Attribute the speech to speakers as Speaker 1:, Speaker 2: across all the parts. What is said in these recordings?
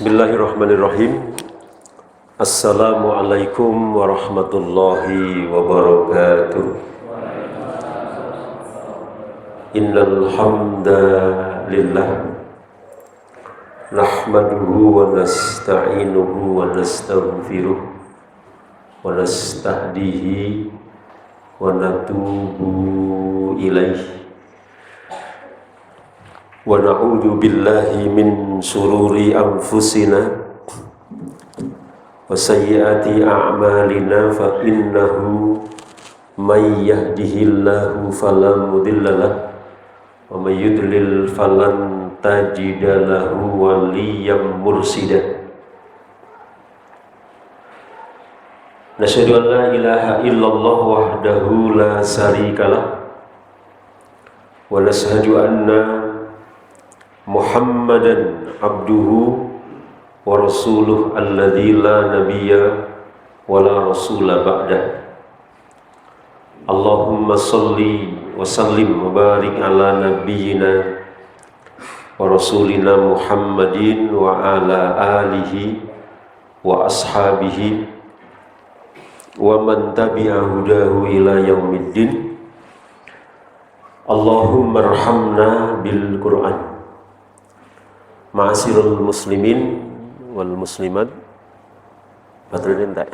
Speaker 1: Bismillahirrahmanirrahim. Assalamualaikum warahmatullahi wabarakatuh. Innal hamdalillah nahmaduhu wa nasta'inuhu wa nastaghfiruh wa nastahdihi wa natubu ilaihi wa na'udzu billahi min sururi anfusina wa sayyiati a'malina fa innahu may yahdihillahu fala mudhillalah wa may yudlil falan tajida lahu waliyyan mursyida. Nasyhadu an la ilaha illallah wahdahu la syarikalah wa nashhadu anna Muhammadan abduhu wa rasuluh alladzi la nabiyya wa la rasula ba'dah. Allahumma salli wa sallim wa barik ala nabiyyina wa rasulina Muhammadin wa ala alihi wa ashabihi wa man tabi'a hudahu ila yaumiddin. Allahumma arhamna bil Qur'an. Ma'asirul muslimin wal muslimat. Baterai enggak?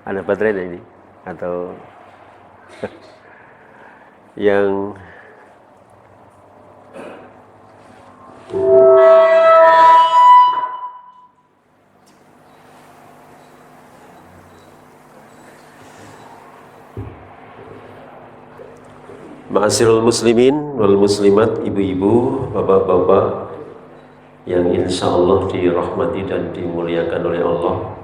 Speaker 1: Ada baterai ini atau yang Ma'asirul muslimin wal muslimat, ibu-ibu, bapak-bapak yang insya Allah dirahmati dan dimuliakan oleh Allah.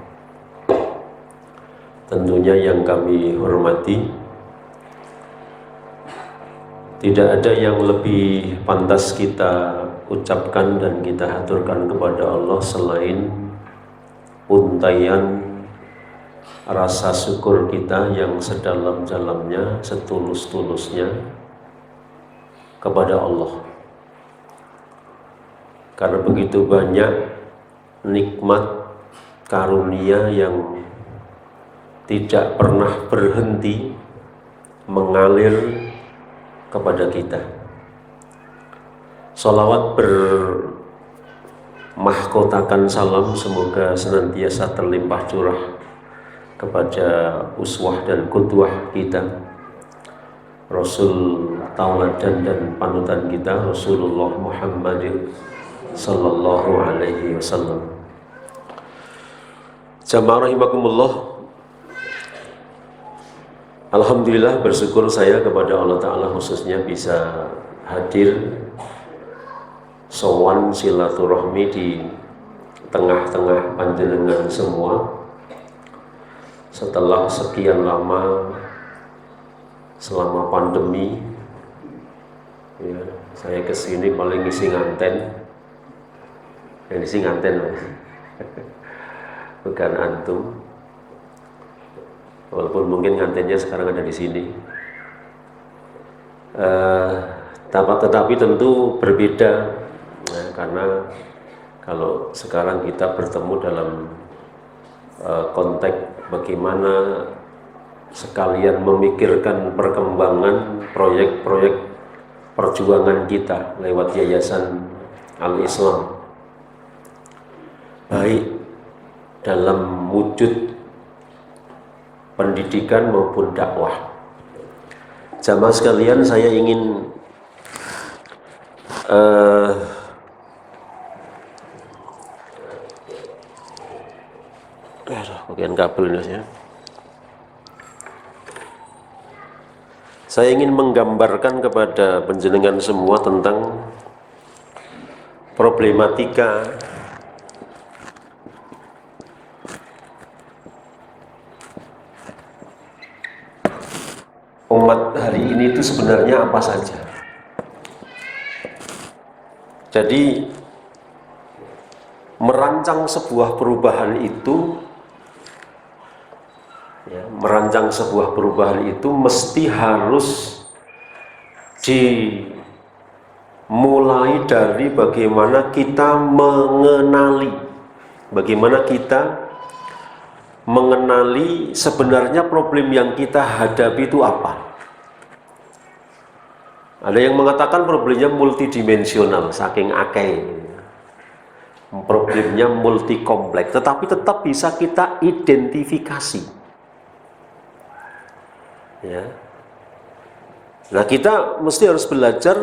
Speaker 1: Tentunya yang kami hormati, tidak ada yang lebih pantas kita ucapkan dan kita haturkan kepada Allah selain untaian rasa syukur kita yang sedalam-dalamnya, setulus-tulusnya kepada Allah. Karena begitu banyak nikmat karunia yang tidak pernah berhenti mengalir kepada kita. Sholawat bermahkotakan salam semoga senantiasa terlimpah curah kepada uswah dan qudwah kita, Rasul tauladan dan panutan kita, Rasulullah Muhammad sallallahu alaihi wasallam. Jamaah rahimakumullah. Alhamdulillah, bersyukur saya kepada Allah Ta'ala khususnya bisa hadir sowan silaturahmi di tengah-tengah panjenengan semua setelah sekian lama selama pandemi ya, saya kesini paling ngisi nganten. Yang isi nganten bukan antum, walaupun mungkin ngantennya sekarang ada di sini. Tetapi tentu berbeda ya, karena kalau sekarang kita bertemu dalam konteks bagaimana sekalian memikirkan perkembangan proyek-proyek perjuangan kita lewat Yayasan Al-Islam, baik dalam wujud pendidikan maupun dakwah. Jamaah sekalian, saya ingin bagian kabel ini ya. Saya ingin menggambarkan kepada panjenengan semua tentang problematika umat hari ini itu sebenarnya apa saja. Jadi merancang sebuah perubahan itu mesti harus mulai dari bagaimana kita mengenali sebenarnya problem yang kita hadapi itu apa. Ada yang mengatakan problemnya multidimensional, saking akeh. Problemnya multi kompleks, tetapi tetap bisa kita identifikasi. Ya. Nah, kita mesti harus belajar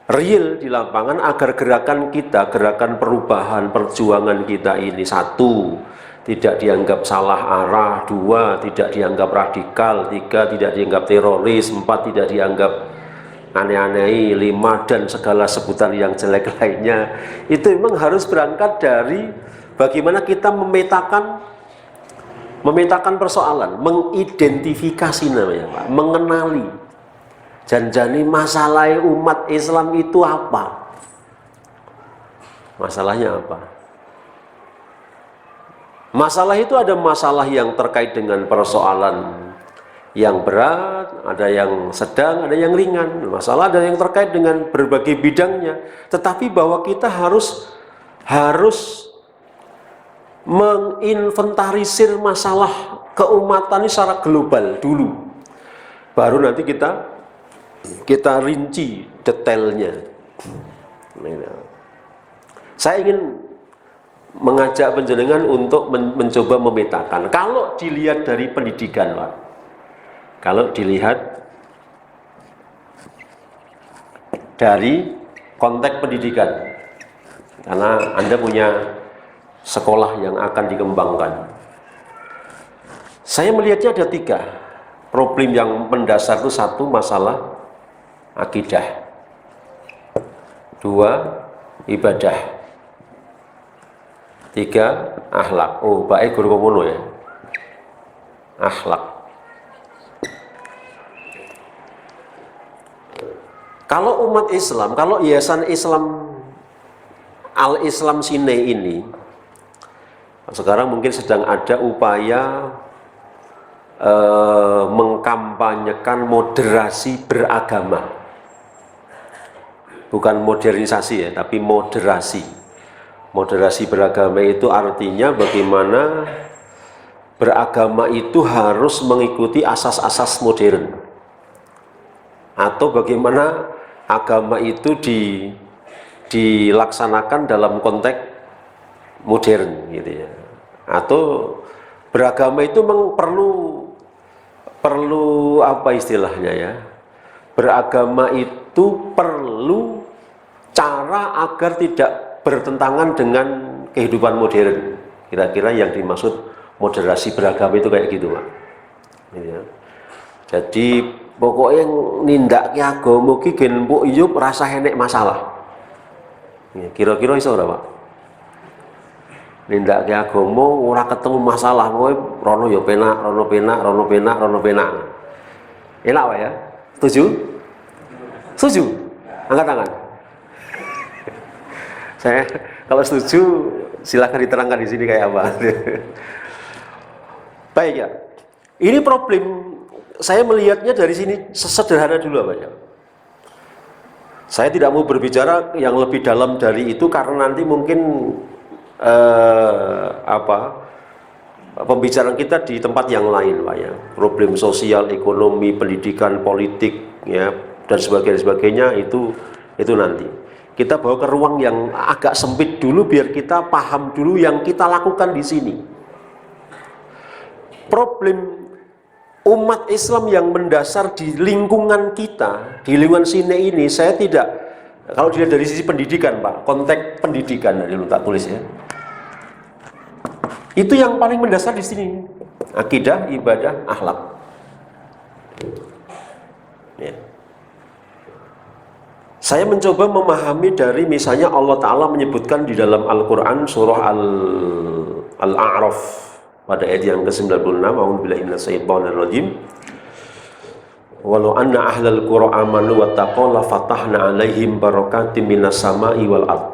Speaker 1: real di lapangan agar gerakan kita, gerakan perubahan, perjuangan kita ini, satu, tidak dianggap salah arah, dua, tidak dianggap radikal, tiga, tidak dianggap teroris, empat, tidak dianggap aneh-aneh, lima, dan segala sebutan yang jelek lainnya. Itu memang harus berangkat dari bagaimana kita memetakan persoalan, mengidentifikasi namanya Pak, mengenali janjani masalah umat Islam itu apa, masalahnya apa. Masalah itu ada masalah yang terkait dengan persoalan yang berat, ada yang sedang, ada yang ringan. Masalah ada yang terkait dengan berbagai bidangnya. Tetapi bahwa kita harus menginventarisir masalah keumatan ini secara global dulu. Baru nanti kita rinci detailnya. Saya ingin mengajak panjenengan untuk mencoba memetakan. Kalau dilihat dari pendidikan, Pak. Kalau dilihat dari konteks pendidikan, karena Anda punya sekolah yang akan dikembangkan, saya melihatnya ada tiga problem yang mendasar. Itu satu, masalah akidah, dua, ibadah, tiga, akhlak. Oh, baik guru komono ya, akhlak. Kalau umat Islam, kalau Yayasan Islam Al-Islam Sine ini sekarang mungkin sedang ada upaya mengkampanyekan moderasi beragama. Bukan modernisasi ya, tapi moderasi. Moderasi beragama itu artinya bagaimana beragama itu harus mengikuti asas-asas modern, atau bagaimana agama itu dilaksanakan dalam konteks modern gitu ya. Atau beragama itu memang perlu apa istilahnya ya? Beragama itu perlu cara agar tidak bertentangan dengan kehidupan modern. Kira-kira yang dimaksud moderasi beragama itu kayak gitu, Pak. Ya. Jadi pokoknya nindak agama ki gen mbok yo rasa enek masalah. Kira-kira iso ora, Pak? Nindak agama ora ketemu masalah, kowe rono yo penak, rono penak, rono penak, rono penak. Enak, Pak ya? Setuju? Setuju? Angkat tangan. Saya kalau setuju silakan diterangkan di sini kayak apa. Baik ya. Ini problem. Saya melihatnya dari sini sederhana dulu, Pak ya. Saya tidak mau berbicara yang lebih dalam dari itu karena nanti mungkin pembicaraan kita di tempat yang lain, Pak ya. Problem sosial, ekonomi, pendidikan, politik, ya, dan sebagainya itu nanti. Kita bawa ke ruang yang agak sempit dulu biar kita paham dulu yang kita lakukan di sini. Problem umat Islam yang mendasar di lingkungan kita, di lingkungan sini ini, saya tidak, kalau dilihat dari sisi pendidikan, Pak, konteks pendidikan, dari lu tak tulis ya, itu yang paling mendasar di sini, akidah, ibadah, akhlak. Ya. Saya mencoba memahami dari misalnya Allah Ta'ala menyebutkan di dalam Al-Quran surah Al-A'raf pada ayat yang ke-96, a'udzubillahi minasyaitonirrajim. Walau anna ahlal qura amanu wattaqaw la fatahna 'alaihim barakatim minas sama'i wal ard.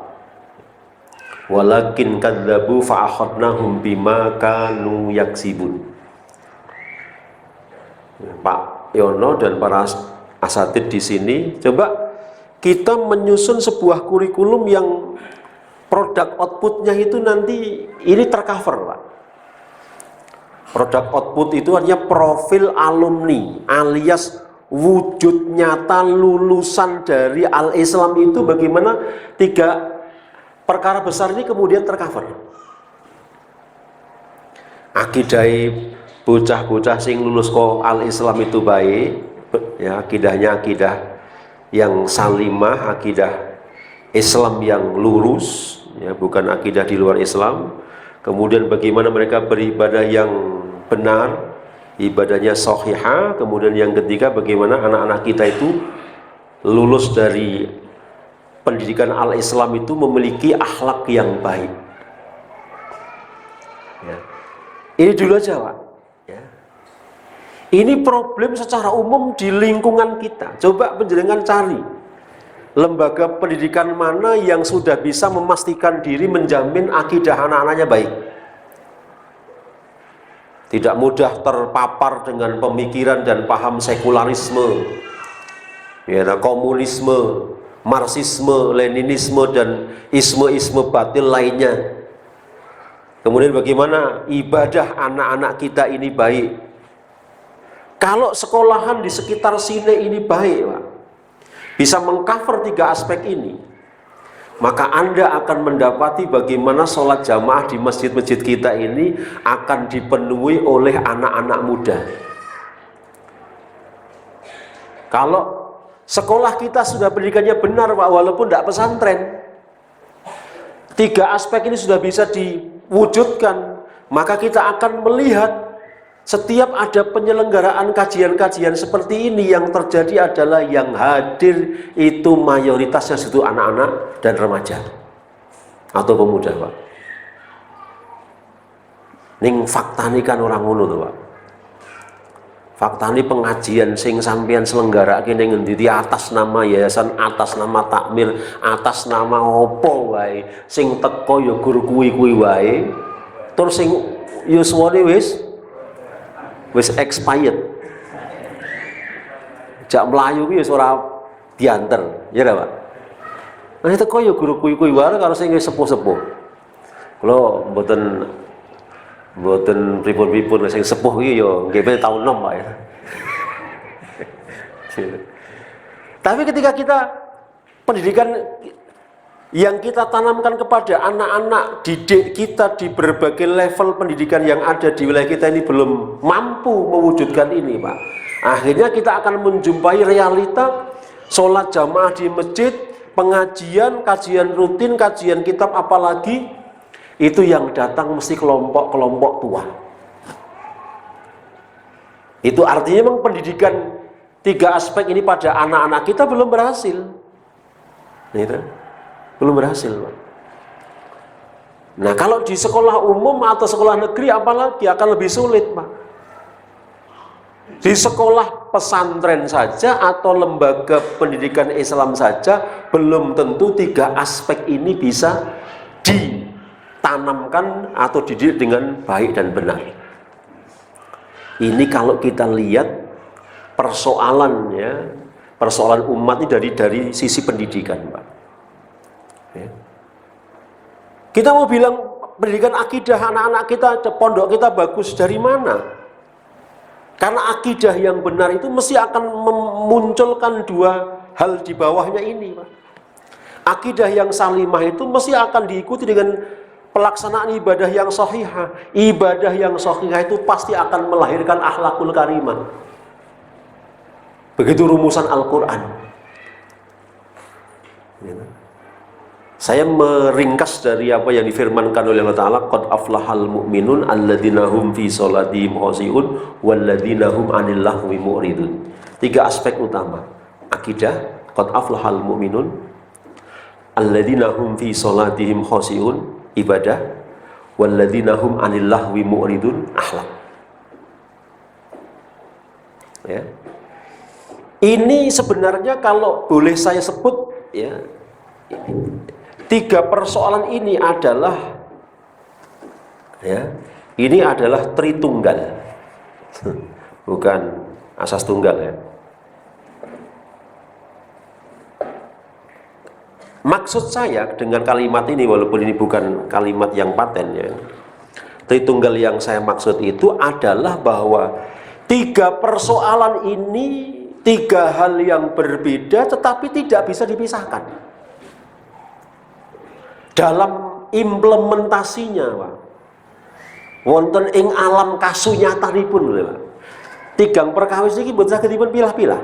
Speaker 1: Walakin kadzdzabu fa akhadnahum bima kanu yaksibun. Pak Yono dan para asatid di sini coba kita menyusun sebuah kurikulum yang produk outputnya itu nanti ini tercover, Pak. Produk output itu artinya profil alumni alias wujud nyata lulusan dari Al-Islam itu bagaimana 3 perkara besar ini kemudian tercover. Akidai bocah-bocah sing lulus kok Al-Islam itu baik, ya, akidahnya akidah yang salimah, akidah Islam yang lurus, ya, bukan akidah di luar Islam. Kemudian bagaimana mereka beribadah yang benar, ibadahnya sahihah. Kemudian yang ketiga, bagaimana anak-anak kita itu lulus dari pendidikan Al-Islam itu memiliki akhlak yang baik. Ya. Ini dulu aja, Pak. Ya. Ini problem secara umum di lingkungan kita. Coba penjenengan cari lembaga pendidikan mana yang sudah bisa memastikan diri menjamin akidah anak-anaknya baik. Tidak mudah terpapar dengan pemikiran dan paham sekularisme, ya, komunisme, marxisme, leninisme, dan isme-isme batil lainnya. Kemudian bagaimana ibadah anak-anak kita ini baik. Kalau sekolahan di sekitar sini ini baik, Pak, bisa mengcover 3 aspek ini, maka Anda akan mendapati bagaimana sholat jamaah di masjid-masjid kita ini akan dipenuhi oleh anak-anak muda. Kalau sekolah kita sudah pendidikannya benar, Pak, walaupun tidak pesantren, 3 aspek ini sudah bisa diwujudkan, maka kita akan melihat setiap ada penyelenggaraan kajian-kajian seperti ini, yang terjadi adalah yang hadir itu mayoritasnya itu anak-anak dan remaja atau pemuda, Pak. Ning faktani kan orang ngono tuh, Pak. Faktani pengajian sing sampean selenggara kene ngendi di atas nama yayasan, atas nama takmir, atas nama opo wae, sing teko ya guru kuwi wae. Terus sing yuswane wis expired. Jak mlayu ki wis ora dianter, ya Pak. Nah teko ya guru kuwi wae karo sing wis sepuh-sepuh. Kula mboten pripun-pripun sing sepuh iki ya nggih tahun 6, Pak, ya. Tapi ketika kita pendidikan yang kita tanamkan kepada anak-anak didik kita di berbagai level pendidikan yang ada di wilayah kita ini belum mampu mewujudkan ini, Pak, akhirnya kita akan menjumpai realita sholat jamaah di masjid, pengajian, kajian rutin, kajian kitab, apalagi itu yang datang mesti kelompok-kelompok tua. Itu artinya memang pendidikan 3 aspek ini pada anak-anak kita belum berhasil. Gitu. Belum berhasil, Pak. Nah, kalau di sekolah umum atau sekolah negeri apalagi akan lebih sulit, Pak. Di sekolah pesantren saja atau lembaga pendidikan Islam saja belum tentu 3 aspek ini bisa ditanamkan atau dididik dengan baik dan benar. Ini kalau kita lihat persoalan umat ini dari sisi pendidikan, Pak. Ya. Kita mau bilang pendidikan akidah anak-anak kita, pondok kita bagus dari mana? Karena akidah yang benar itu mesti akan memunculkan 2 hal di bawahnya ini, Pak. Akidah yang salimah itu mesti akan diikuti dengan pelaksanaan ibadah yang sahihah. Ibadah yang sahihah itu pasti akan melahirkan akhlakul karimah. Begitu rumusan Al-Quran. Saya meringkas dari apa yang difirmankan oleh Allah Ta'ala, qad aflahal mu'minun alladzina hum fi sholatihim khashi'un walladzina hum 'anil lahwi mu'ridun. 3 aspek utama. Akidah, qad aflahal mu'minun alladzina hum fi sholatihim khashi'un, ibadah, walladzina hum 'anil lahwi mu'ridun, akhlak. Ya. Ini sebenarnya kalau boleh saya sebut, ya, 3 persoalan ini adalah, ya, ini adalah tritunggal, bukan asas tunggal, ya. Maksud saya dengan kalimat ini, walaupun ini bukan kalimat yang paten ya, Tritunggal yang saya maksud itu adalah bahwa tiga persoalan ini, tiga hal yang berbeda tetapi tidak bisa dipisahkan dalam implementasinya, Pak. Wonten ing alam kasunyatanipun lho, Pak. Tigang perkawis iki mboten saged dipun pilah-pilah.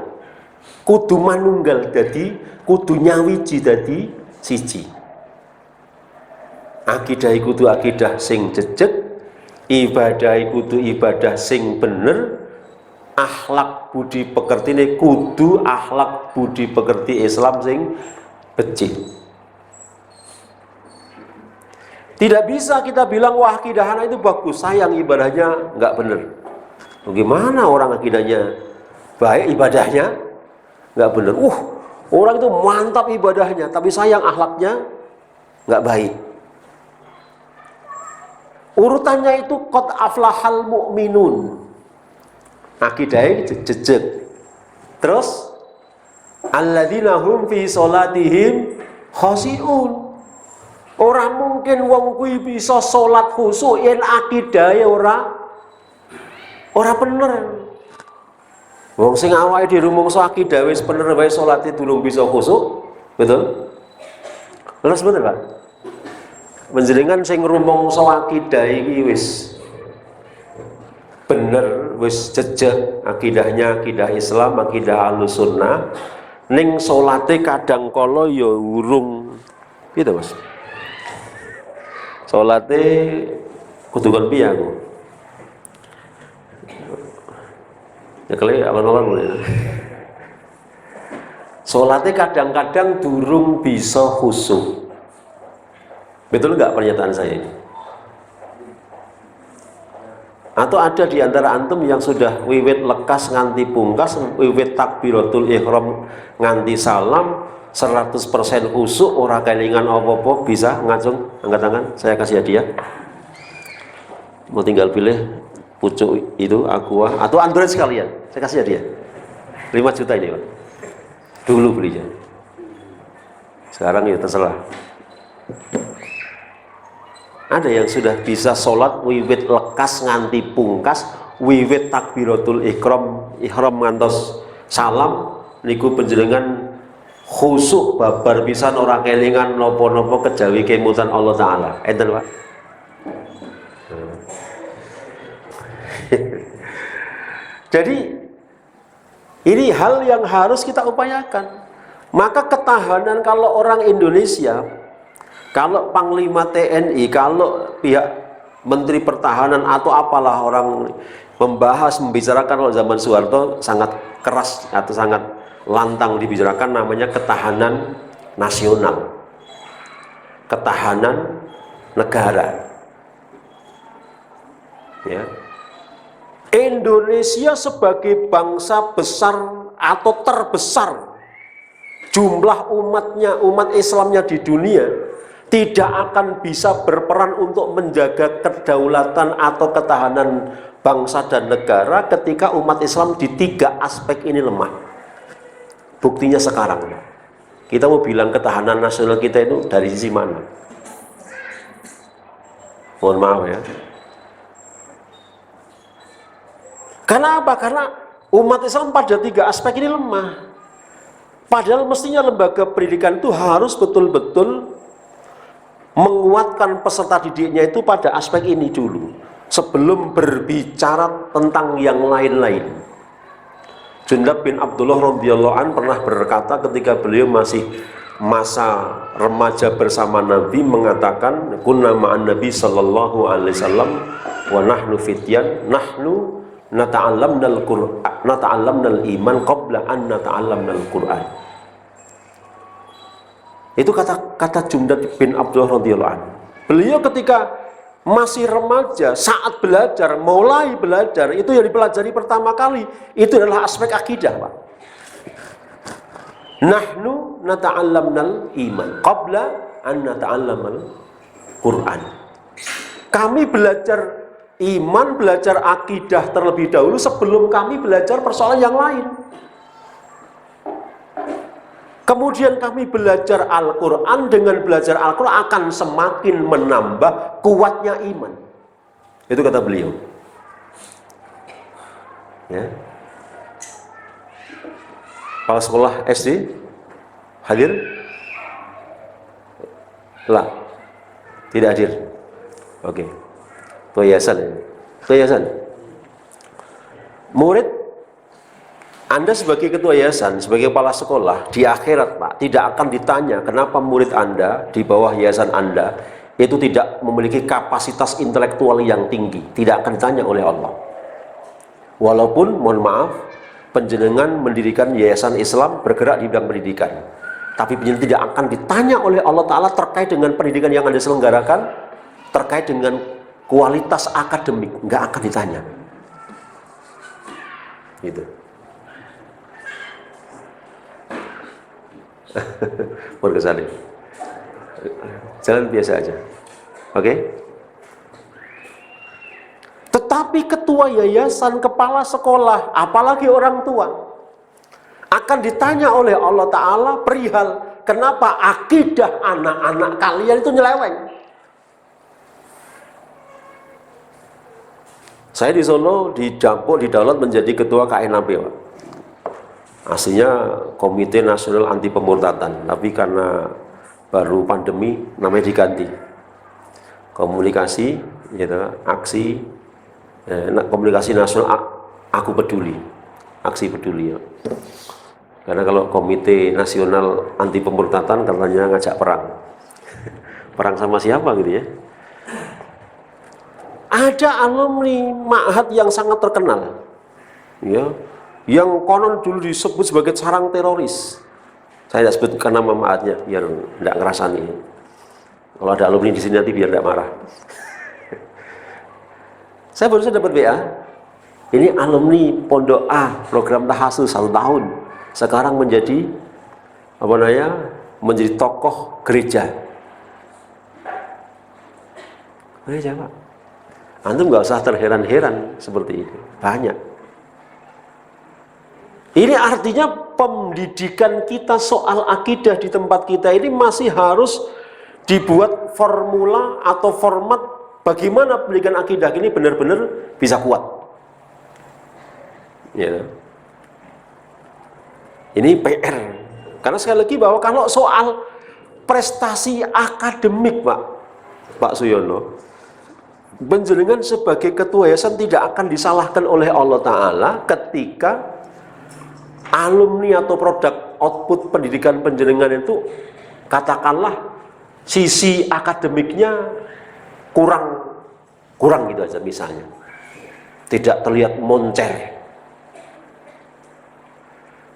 Speaker 1: Kudu manunggal dadi, kudu nyawiji dadi siji. Akidah kudu akidah sing jejeg, ibadah kudu ibadah sing bener, akhlak budi pekertine kudu akhlak budi pekerti Islam sing becik. Tidak bisa kita bilang wah akidah anak itu bagus, sayang ibadahnya nggak bener. Bagaimana orang akidahnya baik, ibadahnya nggak bener? Orang itu mantap ibadahnya, tapi sayang akhlaknya nggak baik. Urutannya itu qad aflahal mu'minun. Akidahnya jejeg. Terus alladzina hum fi sholatihim khashi'un. Ora mungkin wong kuwi bisa salat khusyuk yen akidahe ora bener. Wong sing awake dhewe rumangsa akidah wis bener wae salate durung bisa khusyuk, betul? Terus bener, Pak? Panjenengan sing rumangsa akidah iki wis bener, wis jejeg akidahnya, akidah Islam, akidah Ahlussunnah, ning salate kadang kala ya urung gitu, Mas. Salate kudu kon piye aku? Ya kali alon-alon ya. Salate kadang-kadang durung bisa khusyuk. Betul nggak pernyataan saya ini? Atau ada di antara antum yang sudah wiwit lekas nganti pungkas, wiwit takbiratul ihram nganti salam 100% khusyuk, ora kelingan apa-apa, bisa ngacung angkat tangan, saya kasih hadiah. Mau tinggal pilih pucuk itu, Aqua atau Android sekalian, saya kasih hadiah 5 juta ini, Pak. Dulu belinya, sekarang ya terserah. Ada yang sudah bisa sholat wiwit lekas nganti pungkas, wiwit takbiratul ihram ngantos salam niku panjenengan khusyuk babar pisan ora kelingan napa-napa kejawi kemutan Allah taala. Enten, Pak. Jadi ini hal yang harus kita upayakan. Maka ketahanan kalau orang Indonesia, kalau Panglima TNI, kalau pihak Menteri Pertahanan atau apalah orang membicarakan, kalau zaman Soeharto sangat keras atau sangat lantang dibicarakan, namanya ketahanan nasional, ketahanan negara. Ya. Indonesia sebagai bangsa besar atau terbesar jumlah umatnya, umat Islamnya di dunia, tidak akan bisa berperan untuk menjaga kedaulatan atau ketahanan bangsa dan negara ketika umat Islam di 3 aspek ini lemah. Buktinya sekarang, kita mau bilang ketahanan nasional kita itu dari sisi mana? Mohon maaf ya. Karena apa? Karena umat Islam pada 3 aspek ini lemah. Padahal mestinya lembaga pendidikan itu harus betul-betul menguatkan peserta didiknya itu pada aspek ini dulu, sebelum berbicara tentang yang lain-lain. Jundab bin Abdullah radhiyallahu an pernah berkata ketika beliau masih masa remaja bersama Nabi, mengatakan kunna ma'an Nabi sallallahu alaihi wasallam wa nahnu fityan nahnu nata'allamnal Qur'an nata'allamnal iman qabla an nata'allamnal Qur'an. Itu kata Jundab bin Abdullah radhiyallahu anhu. Beliau ketika masih remaja, saat belajar, mulai belajar, itu yang dipelajari pertama kali itu adalah aspek akidah, Pak. Nahnu nata'allamnal iman qabla an nata'allamal Qur'an. Kami belajar iman, belajar akidah terlebih dahulu sebelum kami belajar persoalan yang lain. Kemudian kami belajar Al-Quran, dengan belajar Al-Quran akan semakin menambah kuatnya iman. Itu kata beliau. Ya. Kepala sekolah SD hadir? Lah, tidak hadir. Oke. Ketua yayasan. Ketua yayasan. Murid, Anda sebagai ketua yayasan, sebagai kepala sekolah, di akhirat Pak, tidak akan ditanya kenapa murid Anda di bawah yayasan Anda itu tidak memiliki kapasitas intelektual yang tinggi. Tidak akan ditanya oleh Allah. Walaupun, mohon maaf, penjenengan mendirikan yayasan Islam bergerak di bidang pendidikan, tapi penjenengan tidak akan ditanya oleh Allah Ta'ala terkait dengan pendidikan yang Anda selenggarakan, terkait dengan kualitas akademik, nggak akan ditanya. Gitu. Berkesan. Jalan biasa aja. Oke? Tetapi ketua yayasan, kepala sekolah, apalagi orang tua, akan ditanya oleh Allah Ta'ala perihal kenapa akidah anak-anak kalian itu nyeleweng. Saya di Solo didaulat menjadi ketua KNAP, Pak. Aslinya Komite Nasional Anti Pemurtadan, tapi karena baru pandemi namanya diganti. Komunikasi, gitu, aksi, komunikasi nasional aku peduli, aksi peduli. Ya. Karena kalau Komite Nasional Anti Pemurtadan katanya ngajak perang, perang sama siapa gitu ya? Ada alumni ma'had yang sangat terkenal, ya, yang konon dulu disebut sebagai sarang teroris. Saya tidak sebutkan nama ma'hadnya biar tidak ngerasani. Kalau ada alumni di sini nanti biar tidak marah. Saya baru saja dapat WA. Ini alumni Pondok A, program Tahasus 1 tahun. Sekarang menjadi menjadi tokoh gereja. Gereja, Pak. Antum nggak usah terheran-heran seperti itu. Banyak. Ini artinya pendidikan kita soal akidah di tempat kita ini masih harus dibuat formula atau format bagaimana pendidikan akidah ini benar-benar bisa kuat. Ya. Ini PR. Karena sekali lagi bahwa kalau soal prestasi akademik, Pak Suyono, panjenengan sebagai ketua yayasan tidak akan disalahkan oleh Allah Ta'ala ketika alumni atau produk output pendidikan panjenengan itu katakanlah sisi akademiknya kurang gitu aja misalnya, tidak terlihat moncer.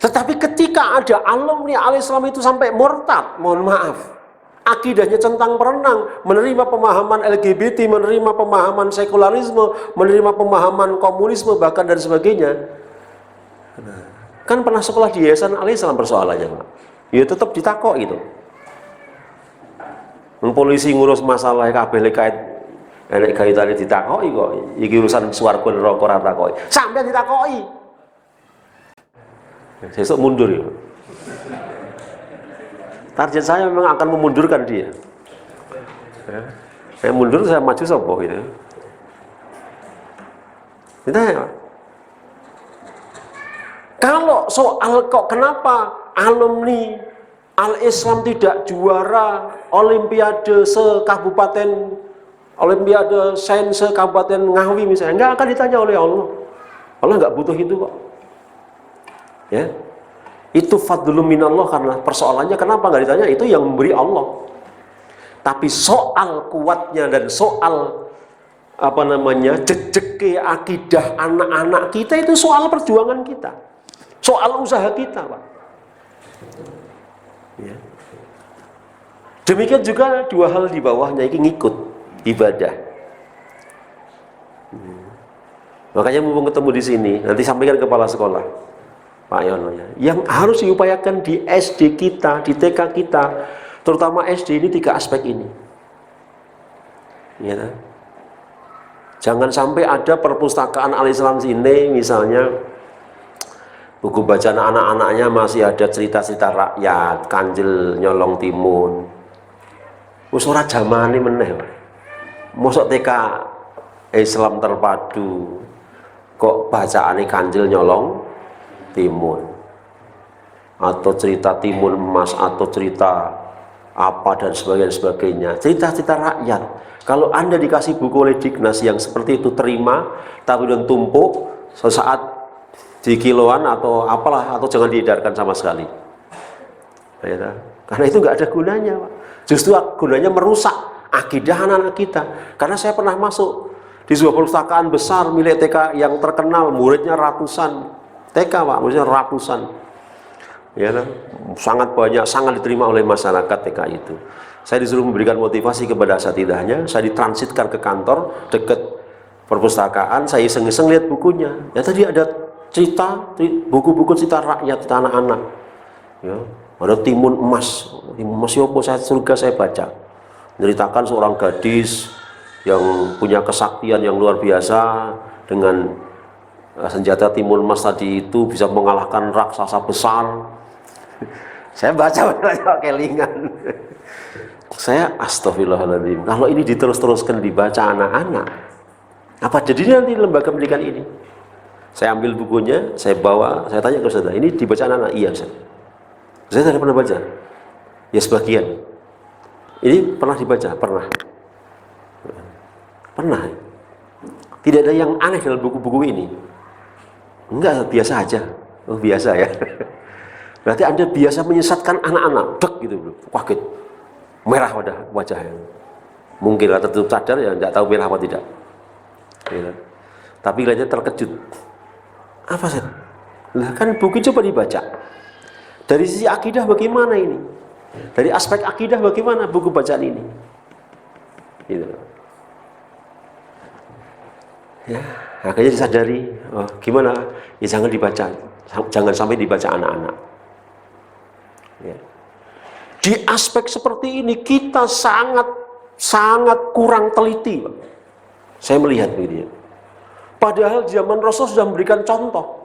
Speaker 1: Tetapi ketika ada alumni al-Islam itu sampai murtad, mohon maaf, akidahnya centang perenang, menerima pemahaman LGBT, menerima pemahaman sekularisme, menerima pemahaman komunisme bahkan dan sebagainya. Kan pernah sekolah di yayasan al-Islam persoalannya, Pak. Ya tetap ditakok gitu. Polisi ngurus masalah kabeh kait enek kaitane ditakoki kok. Iki urusan swarga neraka ora takoki. Sampai ditakoki. Sesuk mundur ya. Target saya memang akan memundurkan dia. Saya mundur, saya maju sapa gitu. Kita ya. Kalau soal kok kenapa alumni al-Islam tidak juara olimpiade sekabupaten, olimpiade sains sekabupaten Ngawi misalnya, nggak akan ditanya oleh Allah. Allah nggak butuh itu kok. Ya, itu fadlun minallah, karena persoalannya kenapa nggak ditanya, itu yang memberi Allah. Tapi soal kuatnya dan soal jejeke akidah anak-anak kita itu soal perjuangan kita, soal usaha kita, Pak. Ya. Demikian juga dua hal di bawahnya ini ngikut ibadah. Makanya mumpung ketemu di sini, nanti sampaikan ke kepala sekolah, Pak Yono, ya, yang harus diupayakan di SD kita, di TK kita, terutama SD ini 3 aspek ini. Ya, jangan sampai ada perpustakaan al-Islam sini misalnya Buku bacaan anak-anaknya masih ada cerita-cerita rakyat, Kanjel nyolong timun. Wis ora jamane meneh. Mosok TK Islam terpadu kok bacaane Kanjel nyolong timun. Atau cerita timun emas atau cerita apa dan sebagainya. Cerita-cerita rakyat. Kalau Anda dikasih buku oleh Dignas yang seperti itu terima, tapi dan tumpuk sesaat di kiloan atau apalah, atau jangan diedarkan sama sekali. Ya, karena itu nggak ada gunanya, Pak. Justru gunanya merusak akidah anak-anak kita. Karena saya pernah masuk di sebuah perpustakaan besar milik TK yang terkenal, muridnya ratusan TK, Pak, maksudnya ratusan. Ya, sangat banyak, sangat diterima oleh masyarakat TK itu. Saya disuruh memberikan motivasi kepada asatidahnya, saya ditransitkan ke kantor dekat perpustakaan, saya iseng-iseng lihat bukunya. Ya tadi ada cerita, buku-buku cerita rakyat, cerita anak-anak. Ya, ada timun emas yopo, saya surga saya baca. Menceritakan seorang gadis yang punya kesaktian yang luar biasa dengan senjata timun emas tadi itu bisa mengalahkan raksasa besar. Saya baca kelingan. Saya astagfirullahaladzim. Kalau ini diterus-teruskan dibaca anak-anak, apa jadinya nanti lembaga pendidikan ini? Saya ambil bukunya, saya bawa, saya tanya ke Ustaz, ini dibaca anak-anak? Iya, Ustaz. Saya tidak pernah baca. Ya sebagian. Ini pernah dibaca? Pernah. Pernah. Tidak ada yang aneh dalam buku-buku ini. Enggak, biasa aja. Oh, biasa ya. Berarti Anda biasa menyesatkan anak-anak. Dek gitu, kaget. Merah wajahnya. Mungkin lah tertutup sadar ya, enggak tahu merah apa tidak. Ya. Tapi kelihatannya terkejut. Apa sih? Nah, kan buku coba dibaca. Dari sisi akidah bagaimana ini? Dari aspek akidah bagaimana buku bacaan ini? Gitu. Ya, akhirnya disadari, oh, gimana? Ya jangan dibaca, jangan sampai dibaca anak-anak. Ya. Di aspek seperti ini kita sangat kurang teliti, Pak. Saya melihat begitu. Padahal zaman Rasul sudah memberikan contoh.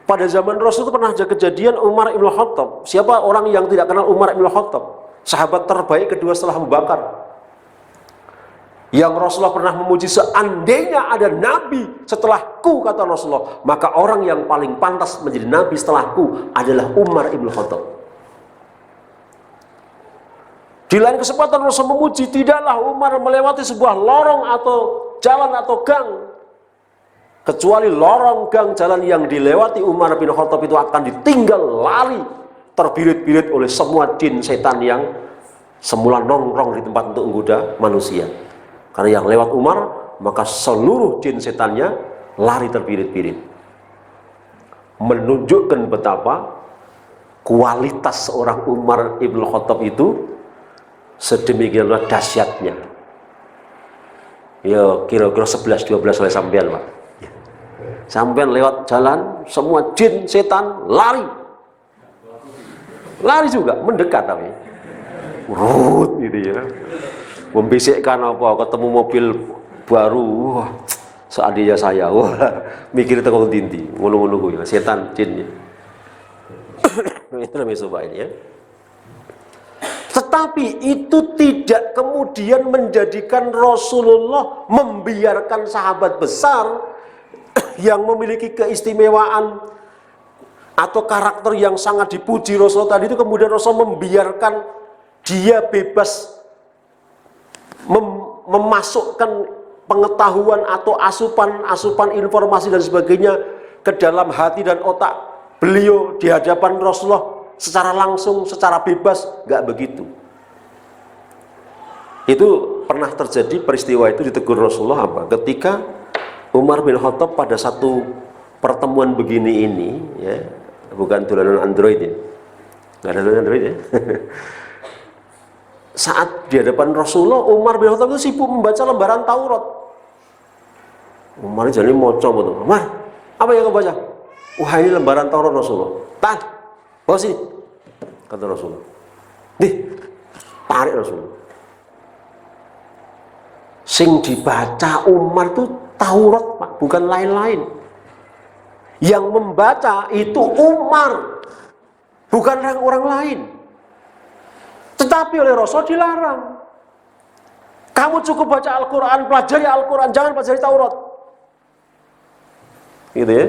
Speaker 1: Pada zaman Rasul itu pernah ada kejadian Umar ibn Khattab. Siapa orang yang tidak kenal Umar ibn Khattab? Sahabat terbaik kedua setelah Abu Bakar. Yang Rasulullah pernah memuji, seandainya ada nabi setelahku, kata Rasulullah, maka orang yang paling pantas menjadi nabi setelahku adalah Umar ibn Khattab. Di lain kesempatan Rasul memuji, tidaklah Umar melewati sebuah lorong atau jalan atau gang, kecuali lorong gang jalan yang dilewati Umar bin Khattab itu akan ditinggal lari terbirit-birit oleh semua jin setan yang semula nongkrong di tempat untuk menggoda manusia. Karena yang lewat Umar, maka seluruh jin setannya lari terbirit-birit. Menunjukkan betapa kualitas seorang Umar ibn Khattab itu sedemikianlah dahsyatnya. Ya kira-kira 11-12 oleh sampean, Pak. Sampean lewat jalan, semua jin setan lari. Lari juga, mendekat tapi. Rut gitu ya. Membisikkan apa, ketemu mobil baru, wah, seandainya saya, wah, mikir itu kalau tinti, ngulu-ngulu ya, setan, jinnya. Itu namanya coba ini ya. Tetapi itu tidak kemudian menjadikan Rasulullah membiarkan sahabat besar yang memiliki keistimewaan atau karakter yang sangat dipuji Rasulullah tadi itu, kemudian Rasul membiarkan dia bebas memasukkan pengetahuan atau asupan informasi dan sebagainya ke dalam hati dan otak beliau di hadapan Rasulullah secara langsung, secara bebas. Nggak begitu. Itu pernah terjadi peristiwa itu ditegur Rasulullah apa? Ketika Umar bin Khattab pada satu pertemuan begini ini, ya, bukan dolanan Android ya, nggak ada dolanan Android ya. Saat di hadapan Rasulullah, Umar bin Khattab itu sibuk membaca lembaran Taurat. Umar jadi moco betul. Umar, apa yang kau baca? Wah, ini lembaran Taurat Rasulullah. Tahan, bawa sini, kata Rasulullah. Nih, tarik Rasulullah. Sing dibaca Umar itu Taurat, Pak, bukan lain-lain. Yang membaca itu Umar, bukan orang lain. Tetapi oleh Rasul dilarang. Kamu cukup baca Al-Quran, pelajari Al-Quran, jangan pelajari Taurat. Gitu ya.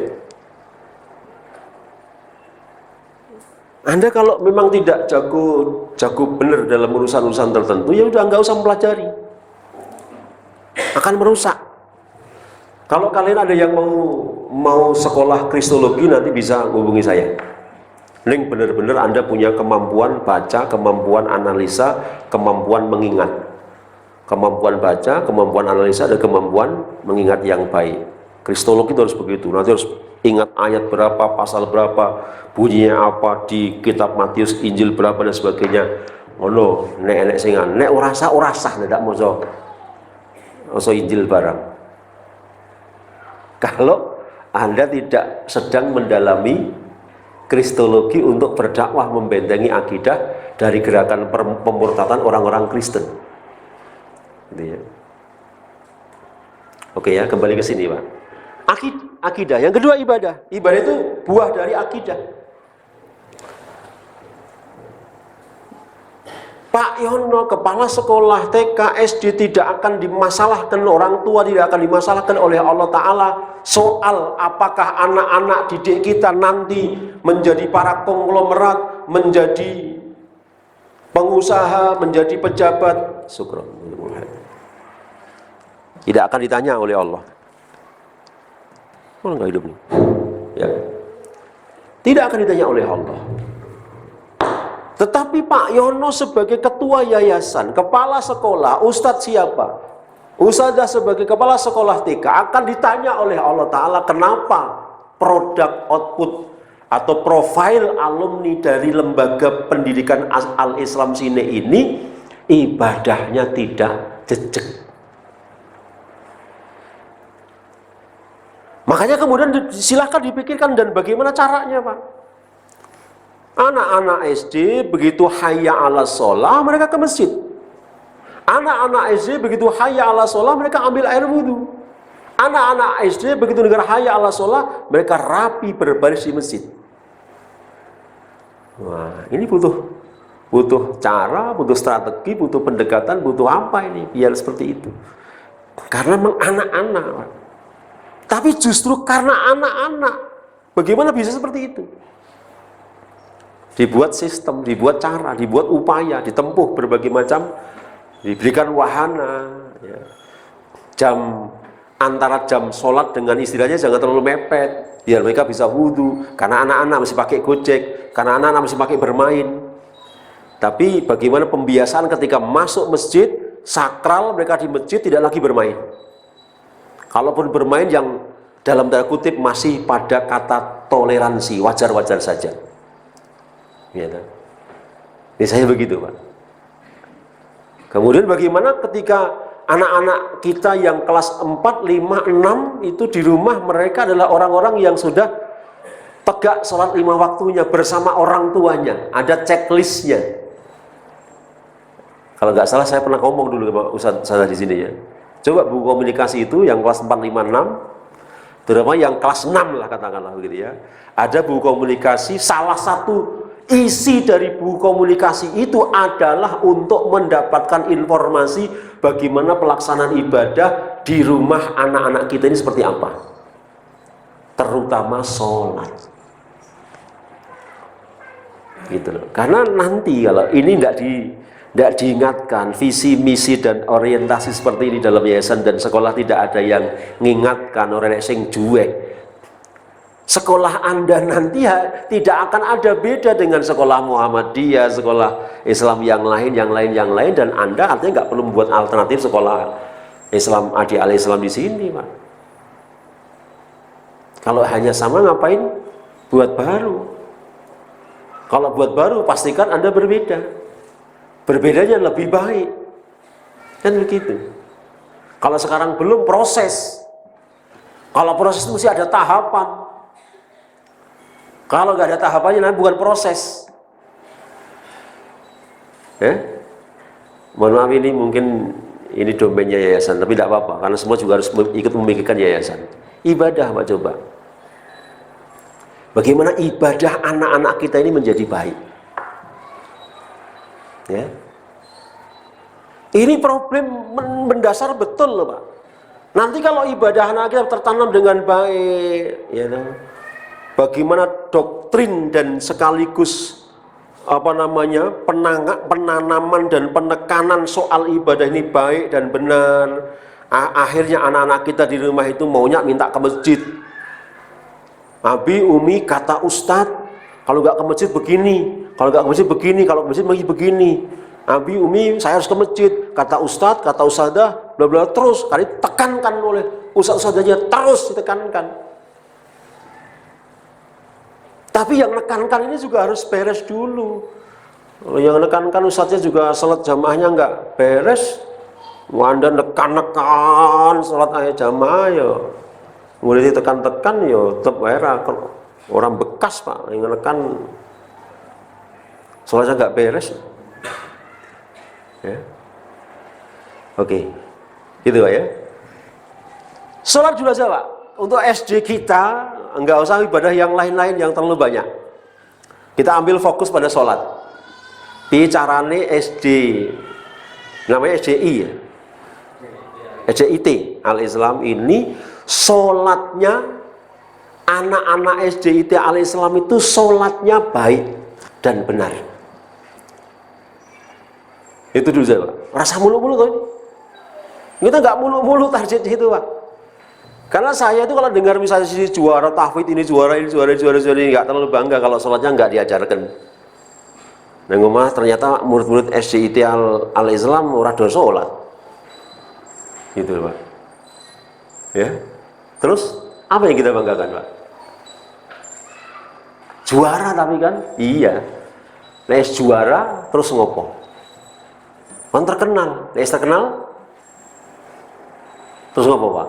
Speaker 1: Anda kalau memang tidak jago benar dalam urusan-urusan tertentu, ya udah nggak usah mempelajari. Akan merusak. Kalau kalian ada yang mau sekolah Kristologi, nanti bisa hubungi saya. Link benar-benar Anda punya kemampuan baca, kemampuan analisa, kemampuan mengingat. Kemampuan baca, kemampuan analisa, dan kemampuan mengingat yang baik. Kristologi itu harus begitu. Nanti harus ingat ayat berapa, pasal berapa, bunyinya apa di kitab Matius, Injil berapa dan sebagainya. Ngono, nek singan, nek urasa ndak mozo. Oso Injil barang. Kalau Anda tidak sedang mendalami Kristologi untuk berdakwah membentengi akidah dari gerakan pemurtadan orang-orang Kristen. Gitu ya. Oke ya, kembali ke sini Pak. Akidah. Yang kedua ibadah. Ibadah itu buah dari akidah. Pak Yono, kepala sekolah TK, SD tidak akan dimasalahkan orang tua, tidak akan dimasalahkan oleh Allah Ta'ala soal apakah anak-anak didik kita nanti menjadi para konglomerat, menjadi pengusaha, menjadi pejabat. Syukron. Tidak akan ditanya oleh Allah. Orang nggak hidup nih. Ya. Tidak akan ditanya oleh Allah. Tetapi Pak Yono sebagai ketua yayasan, kepala sekolah, ustadz siapa? Ustadzah sebagai kepala sekolah TK akan ditanya oleh Allah Ta'ala kenapa produk output atau profil alumni dari lembaga pendidikan Al-Islam Sine ini ibadahnya tidak jejak. Makanya kemudian silahkan dipikirkan dan bagaimana caranya Pak. Anak-anak SD begitu hayya ala sholah mereka ke masjid. Anak-anak SD begitu hayya ala sholah mereka ambil air wudhu. Anak-anak SD begitu dengar hayya ala sholah mereka rapi berbaris di masjid. Wah, ini butuh cara, butuh strategi, butuh pendekatan, butuh apa ini biar seperti itu. Karena memang anak-anak. Tapi justru karena anak-anak, bagaimana bisa seperti itu? Dibuat sistem, dibuat cara, dibuat upaya, ditempuh berbagai macam, diberikan wahana, ya. Antara jam sholat dengan istilahnya jangan terlalu mepet, biar mereka bisa wudhu, karena anak-anak masih pakai gojek, karena anak-anak masih pakai bermain. Tapi bagaimana pembiasaan ketika masuk masjid, sakral mereka di masjid tidak lagi bermain. Kalaupun bermain yang dalam tanda kutip masih pada kata toleransi, wajar-wajar saja. Ya, ini saya begitu Pak. Kemudian bagaimana ketika anak-anak kita yang kelas 4, 5, 6 itu di rumah mereka adalah orang-orang yang sudah tegak sholat 5 waktunya bersama orang tuanya, ada checklistnya. Kalau nggak salah saya pernah ngomong dulu sama Ustaz di sini ya. Coba buku komunikasi itu yang kelas 4, 5, 6, terutama yang kelas 6 lah katakanlah begitu ya. Ada buku komunikasi, salah satu isi dari buku komunikasi itu adalah untuk mendapatkan informasi bagaimana pelaksanaan ibadah di rumah anak-anak kita ini seperti apa. Terutama sholat. Gitu loh. Karena nanti kalau ini tidak diingatkan, visi, misi, dan orientasi seperti ini dalam yayasan dan sekolah tidak ada yang mengingatkan orang yang juek. Sekolah Anda nanti tidak akan ada beda dengan sekolah Muhammadiyah, sekolah Islam yang lain, dan Anda artinya nggak perlu membuat alternatif sekolah Islam Adi Al-Islam di sini, Pak. Kalau hanya sama ngapain buat baru? Kalau buat baru pastikan Anda berbeda. Berbedanya lebih baik. Kan begitu. Kalau sekarang belum proses. Kalau proses mesti ada tahapan. Kalau nggak ada tahapannya nanti bukan proses. Mohon maaf ini mungkin ini domainnya yayasan, tapi tidak apa-apa karena semua juga harus ikut memikirkan yayasan. Ibadah Pak coba. Bagaimana ibadah anak-anak kita ini menjadi baik. Ya. Ini problem mendasar betul loh Pak. Nanti kalau ibadah anak kita tertanam dengan baik, ya, bagaimana doktrin dan sekaligus penanaman dan penekanan soal ibadah ini baik dan benar. Akhirnya anak-anak kita di rumah itu maunya minta ke masjid. Abi, Umi, kata Ustadz, kalau nggak ke masjid begini, kalau nggak ke masjid begini, kalau ke masjid begini. Abi, Umi, saya harus ke masjid. Kata Ustadz, kata Ustadzah, bla bla terus. Kali tekankan oleh Ustadz-ustadzahnya, terus ditekankan. Tapi yang nekankan ini juga harus beres dulu. Yang nekankan Ustadznya juga salat jamaahnya nggak beres. Anda nekan-nekan salat ayat jamaah ya. Mulai ditekan-tekan ya tetap orang bekas Pak. Yang nekan salatnya nggak beres. Ya. Oke, gitu Pak ya. Sholat dulu aja Pak. Untuk SD kita nggak usah ibadah yang lain-lain yang terlalu banyak. Kita ambil fokus pada sholat. Bicarane SD, namanya SDI ya, SDIT Al-Islam ini sholatnya anak-anak SDIT Al-Islam itu sholatnya baik dan benar. Itu dulu saya Pak. Rasa mulu-mulu tuh. Kita nggak mulu-mulu target itu Pak. Karena saya itu kalau dengar misalnya sisi juara tahfidz ini juara nggak terlalu bangga kalau sholatnya nggak diajarkan. Dan rumah ternyata murid-murid SDIT Al-Islam ora do sholat. Gitu Pak. Ya. Terus apa yang kita banggakan Pak? Juara tapi kan? Iya. Les juara terus ngopo? Kan terkenal, les terkenal terus ngopo Pak?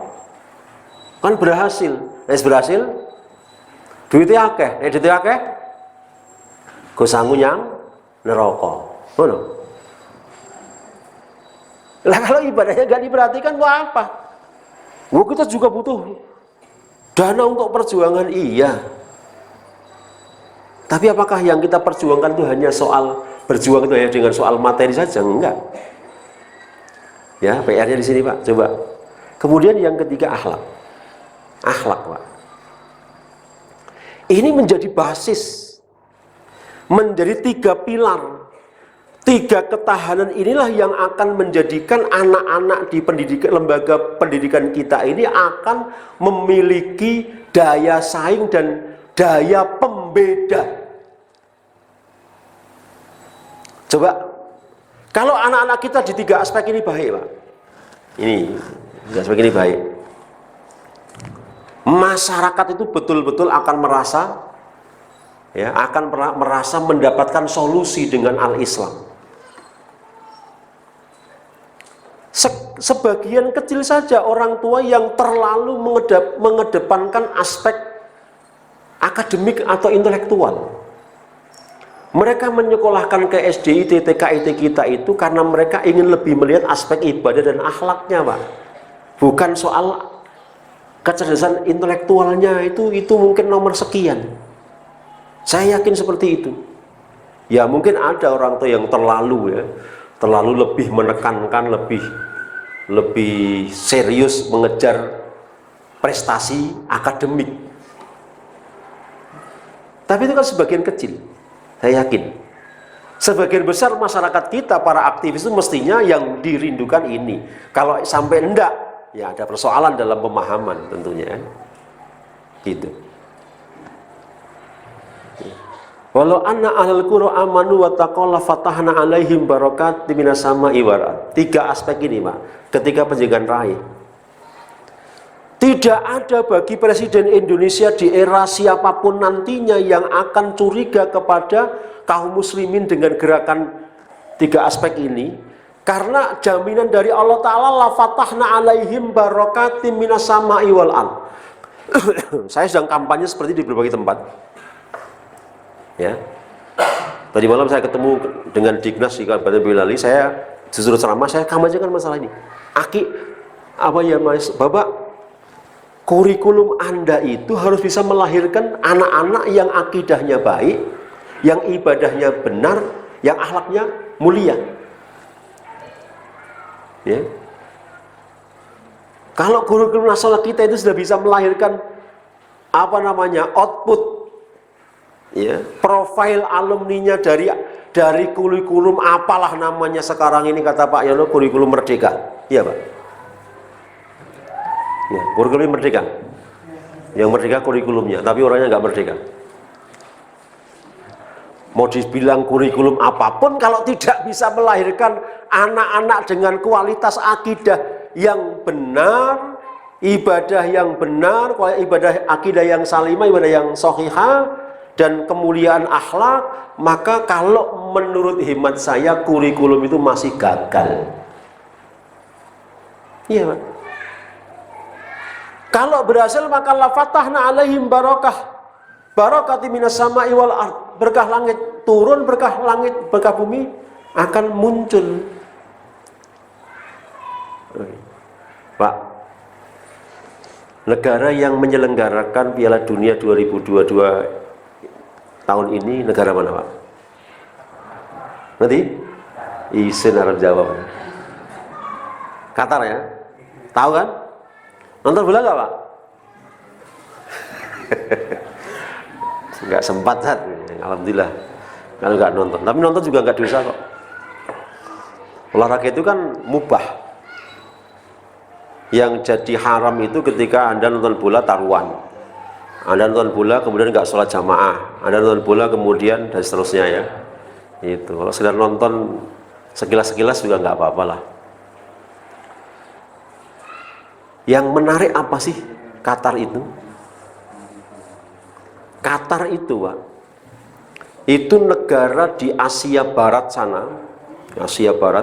Speaker 1: Kan berhasil, les berhasil duitnya akeh, duitnya akeh go sangu nyang neraka. Ngono. Lah kalau ibadahnya gak diperhatikan buat apa? Kita juga butuh dana untuk perjuangan, iya. Tapi apakah yang kita perjuangkan itu hanya soal berjuang itu hanya dengan soal materi saja? Enggak. Ya, PR-nya di sini Pak, coba. Kemudian yang ketiga akhlak. Akhlak Pak. Ini menjadi basis, menjadi 3 pilar, 3 ketahanan inilah yang akan menjadikan anak-anak di lembaga pendidikan kita ini akan memiliki daya saing dan daya pembeda. Coba, kalau anak-anak kita di 3 aspek ini baik Pak, ini 3 aspek ini baik, masyarakat itu betul-betul akan merasa, ya, akan merasa mendapatkan solusi dengan Al-Islam. Sebagian kecil saja orang tua yang terlalu mengedepankan aspek akademik atau intelektual. Mereka menyekolahkan ke SDIT, TKIT kita itu karena mereka ingin lebih melihat aspek ibadah dan akhlaknya Pak. Bukan soal kecerdasan intelektualnya itu mungkin nomor sekian. Saya yakin seperti itu. Ya mungkin ada orang tua yang terlalu lebih menekankan, lebih serius mengejar prestasi akademik. Tapi itu kan sebagian kecil. Saya yakin sebagian besar masyarakat kita, para aktivis itu mestinya yang dirindukan ini. Kalau sampai enggak, ya ada persoalan dalam pemahaman tentunya. Gitu. Walau anna ahlul qura amanu wa taqalla fatahna alaihim barakatim minas sama'i wal ardh. 3 aspek ini Pak, ketika penjagaan raih. Tidak ada bagi Presiden Indonesia di era siapapun nantinya yang akan curiga kepada kaum muslimin dengan gerakan 3 aspek ini, karena jaminan dari Allah Ta'ala la fatahna alaihim barakatim minas sama'i wal ardh. Saya sedang kampanye seperti di berbagai tempat. Ya. Tadi malam saya ketemu dengan Dignas di Kabupaten Boyolali, saya justru ceramah, saya kampanyekan masalah ini. Aki, apa ya Mas, Bapak, kurikulum Anda itu harus bisa melahirkan anak-anak yang akidahnya baik, yang ibadahnya benar, yang akhlaknya mulia. Ya. Kalau kurikulum nasional kita itu sudah bisa melahirkan output, ya, profil alumninya dari kurikulum apalah namanya sekarang ini, kata Pak Yono, kurikulum merdeka, iya Pak. Ya, kurikulum merdeka. Yang merdeka kurikulumnya, tapi orangnya nggak merdeka. Mau dibilang kurikulum apapun, kalau tidak bisa melahirkan anak-anak dengan kualitas akidah yang benar, ibadah yang benar, ibadah akidah yang salimah, ibadah yang sahihah, dan kemuliaan akhlak, maka kalau menurut hemat saya kurikulum itu masih gagal. Iya Pak. Kalau berhasil maka la fatahna alaihim barakati minas sama'i wal ard. Berkah langit turun, berkah langit, berkah bumi akan muncul. Pak, negara yang menyelenggarakan Piala Dunia 2022 tahun ini negara mana Pak? Nanti? Isin Arab jawab. Qatar ya? Tahu kan? Nonton bola nggak Pak? Nggak sempat Zat. Alhamdulillah kalau nggak nonton, tapi nonton juga nggak dosa kok. Olahraga itu kan mubah. Yang jadi haram itu ketika Anda nonton bola taruhan, Anda nonton bola kemudian nggak sholat jamaah, Anda nonton bola kemudian dan seterusnya ya. Itu kalau sekedar nonton sekilas-sekilas juga nggak apa-apa lah. Yang menarik apa sih Qatar itu? Qatar itu Pak, itu negara di Asia Barat sana, Asia Barat,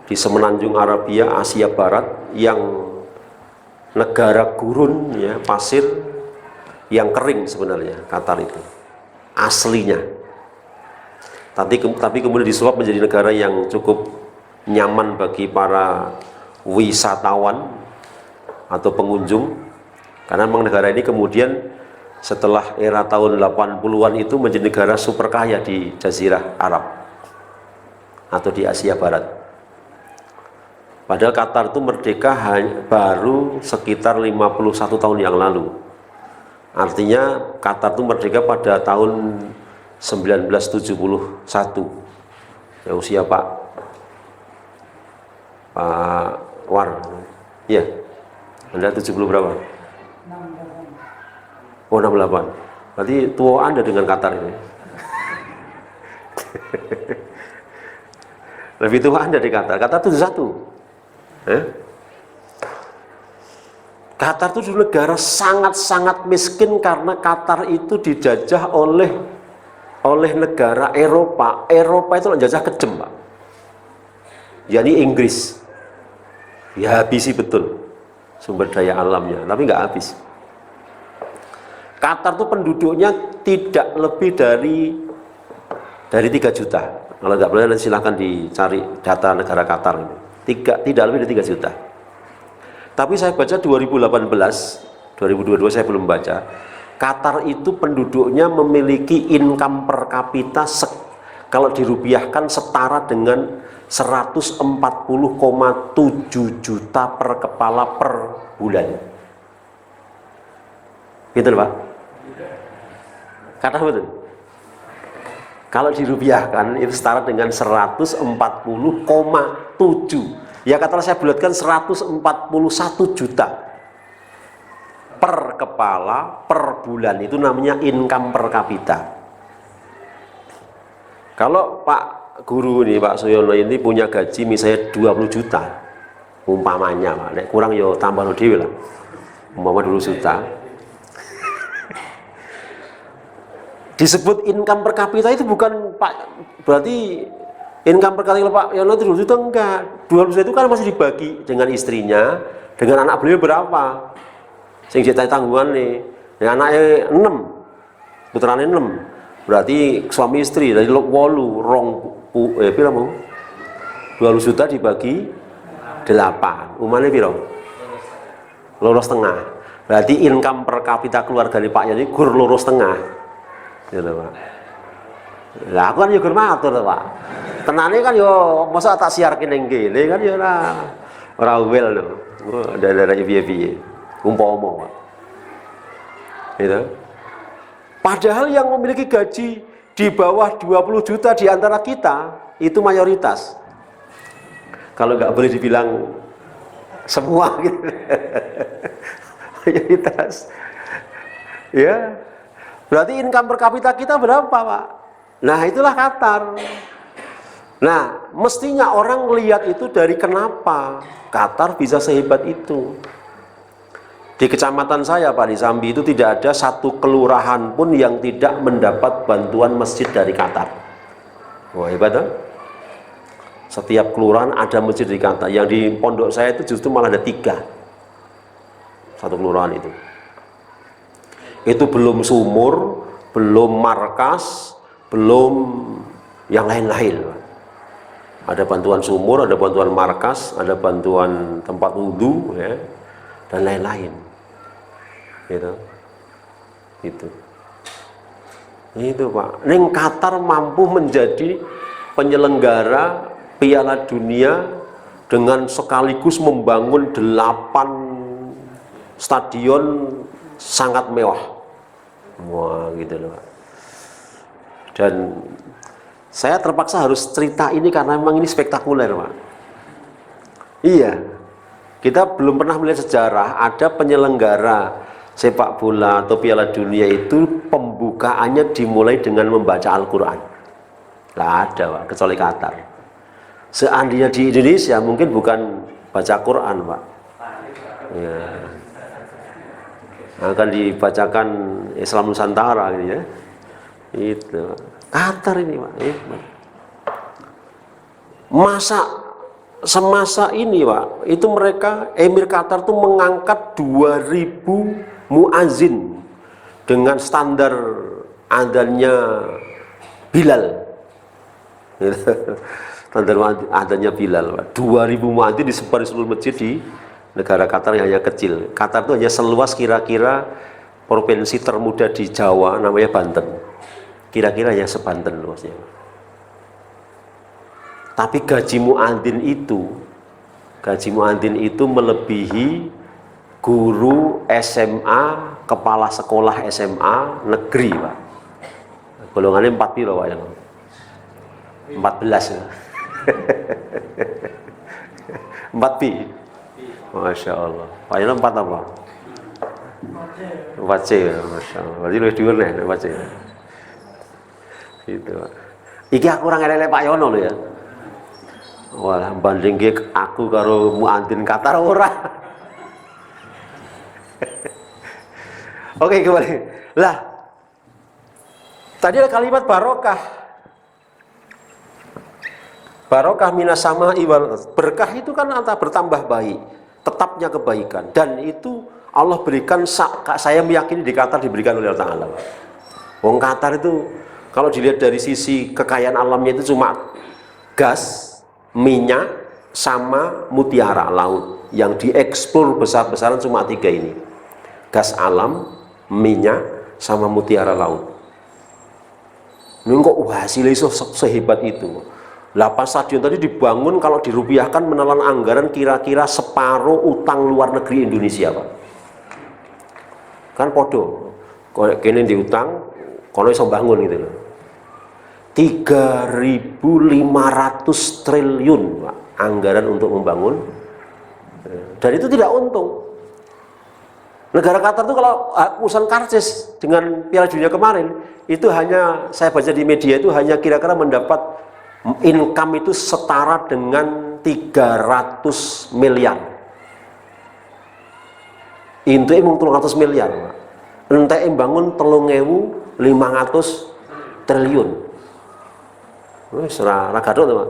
Speaker 1: di semenanjung Arabia, Asia Barat, yang negara gurun ya, pasir yang kering sebenarnya Qatar itu aslinya. Tapi kemudian disuap menjadi negara yang cukup nyaman bagi para wisatawan atau pengunjung, karena memang negara ini kemudian setelah era tahun 80-an itu menjadi negara super kaya di Jazirah Arab atau di Asia Barat. Padahal Qatar itu merdeka baru sekitar 51 tahun yang lalu. Artinya Qatar itu merdeka pada tahun 1971. Ya, usia Pak War. Iya. Anda 70 berapa? 68. Oh, 68. Berarti tua Anda dengan Qatar ini. Lebih tua Anda di Qatar. Qatar 71. Qatar itu dulu negara sangat-sangat miskin karena Qatar itu dijajah oleh negara Eropa. Eropa itu jajah kejem Pak, yakni Inggris. Ya habisi betul sumber daya alamnya, tapi nggak habis. Qatar itu penduduknya tidak lebih dari 3 juta. Kalau nggak boleh silahkan dicari data negara Qatar ini. Tidak lebih dari 3 juta. Tapi saya baca 2022 saya belum baca. Qatar itu penduduknya memiliki income per kapita kalau dirupiahkan setara dengan 140,7 juta per kepala per bulan. Gitu Pak? Kata betul? Kalau dirupiahkan itu setara dengan 140,7. Ya katakanlah saya bulatkan 141 juta per kepala per bulan. Itu namanya income per kapita. Kalau Pak Guru ini, Pak Suyono ini punya gaji misalnya 20 juta umpamanya Pak, nek kurang yo tambah lo dewe lah, umpama 20 juta. Disebut income per kapita itu bukan Pak, berarti income per kapita Pak Yono itu 20 juta enggak. 20 juta itu kan masih dibagi dengan istrinya, dengan anak beliau berapa? Sing jadi tanggungan nih, yang anaknya 6, putrane 6. Berarti suami istri dari 8 piro mau? 20 juta dibagi 8. Umane piro? 2,5. Berarti income per kapita keluarga di Pak Yani gur loro setengah. Gitu, Pak. Lah aku kan yo gur matur, Pak. Tenane kan yo masa tak siarke ning kene kan yo ora wel lho. Daerah piye-piye. Umpama, Pak. Gitu. Padahal yang memiliki gaji di bawah 20 juta di antara kita itu mayoritas. Kalau nggak boleh dibilang semua gitu. Mayoritas. Ya. Berarti income per kapita kita berapa, Pak? Nah, itulah Qatar. Nah, mestinya orang lihat itu dari kenapa Qatar bisa sehebat itu. Di kecamatan saya, Pak, di Sambi itu tidak ada satu kelurahan pun yang tidak mendapat bantuan masjid dari Qatar. Wah, hebat, kan? Setiap kelurahan ada masjid di Qatar. Yang di pondok saya itu justru malah ada 3. Satu kelurahan itu. Itu belum sumur, belum markas, belum yang lain-lain. Ada bantuan sumur, ada bantuan markas, ada bantuan tempat wudhu, ya, dan lain-lain. Gitu. Itu, Pak. Ning Qatar mampu menjadi penyelenggara Piala Dunia dengan sekaligus membangun 8 stadion sangat mewah. Wah, gitu loh, Pak. Dan saya terpaksa harus cerita ini karena memang ini spektakuler, Pak. Iya. Kita belum pernah melihat sejarah ada penyelenggara sepak bola atau Piala Dunia itu pembukaannya dimulai dengan membaca Al-Quran. Nggak ada, Pak, kecuali Qatar. Seandainya di Indonesia mungkin bukan baca Quran, Pak. Ya. Akan dibacakan Islam Nusantara gitu ya. Itu Qatar ini, Pak. Semasa ini, Pak, itu mereka Emir Qatar tuh mengangkat 2000 muazin dengan standar adanya Bilal. Standar adanya Bilal, Pak. 2000 muazin disebar di seluruh masjid di negara Qatar yang hanya kecil. Qatar itu hanya seluas kira-kira provinsi termuda di Jawa namanya Banten. Kira-kira hanya sebanten luasnya. Tapi gaji muadzin itu melebihi guru SMA, kepala sekolah SMA negeri, Pak. Golongannya 4 piro, Pak, ya? 14 ya. 4 pi. Masya Allah. Pak Yana 4 apa? 4 C, Masya Allah. Berarti lebih dhuwur nih 4 C. Gitu, Pak. Iki aku ora ngelelek Pak Yono lho ya. Wah, banding aku karo muadzin Qatar ora. Oke, kembali. Lah, tadi ada kalimat barokah. Barokah minas sama'i wal berkah itu kan antara bertambah baik, tetapnya kebaikan. Dan itu Allah berikan, saya meyakini di Qatar diberikan oleh Allah Ta'ala. Wong Qatar itu kalau dilihat dari sisi kekayaan alamnya itu cuma gas, minyak, sama mutiara laut. Yang dieksplor besar-besaran cuma 3 ini. Gas alam, minyak, sama mutiara laut. Ini kok hasilnya sehebat itu. 8 stadion tadi dibangun kalau dirupiahkan menelan anggaran kira-kira separuh utang luar negeri Indonesia, Pak. Kan podo. Kene diutang, kono iso bangun gitu loh. 3.500 triliun, Pak, anggaran untuk membangun, dan itu tidak untung. Negara Qatar itu kalau urusan karcis dengan Piala Dunia kemarin itu hanya, saya baca di media itu hanya kira-kira mendapat income itu setara dengan 300 miliar. Intu emang 300 miliar, Pak. Ente bangun 3.500 triliun. Wis ora gaduh to, Pak.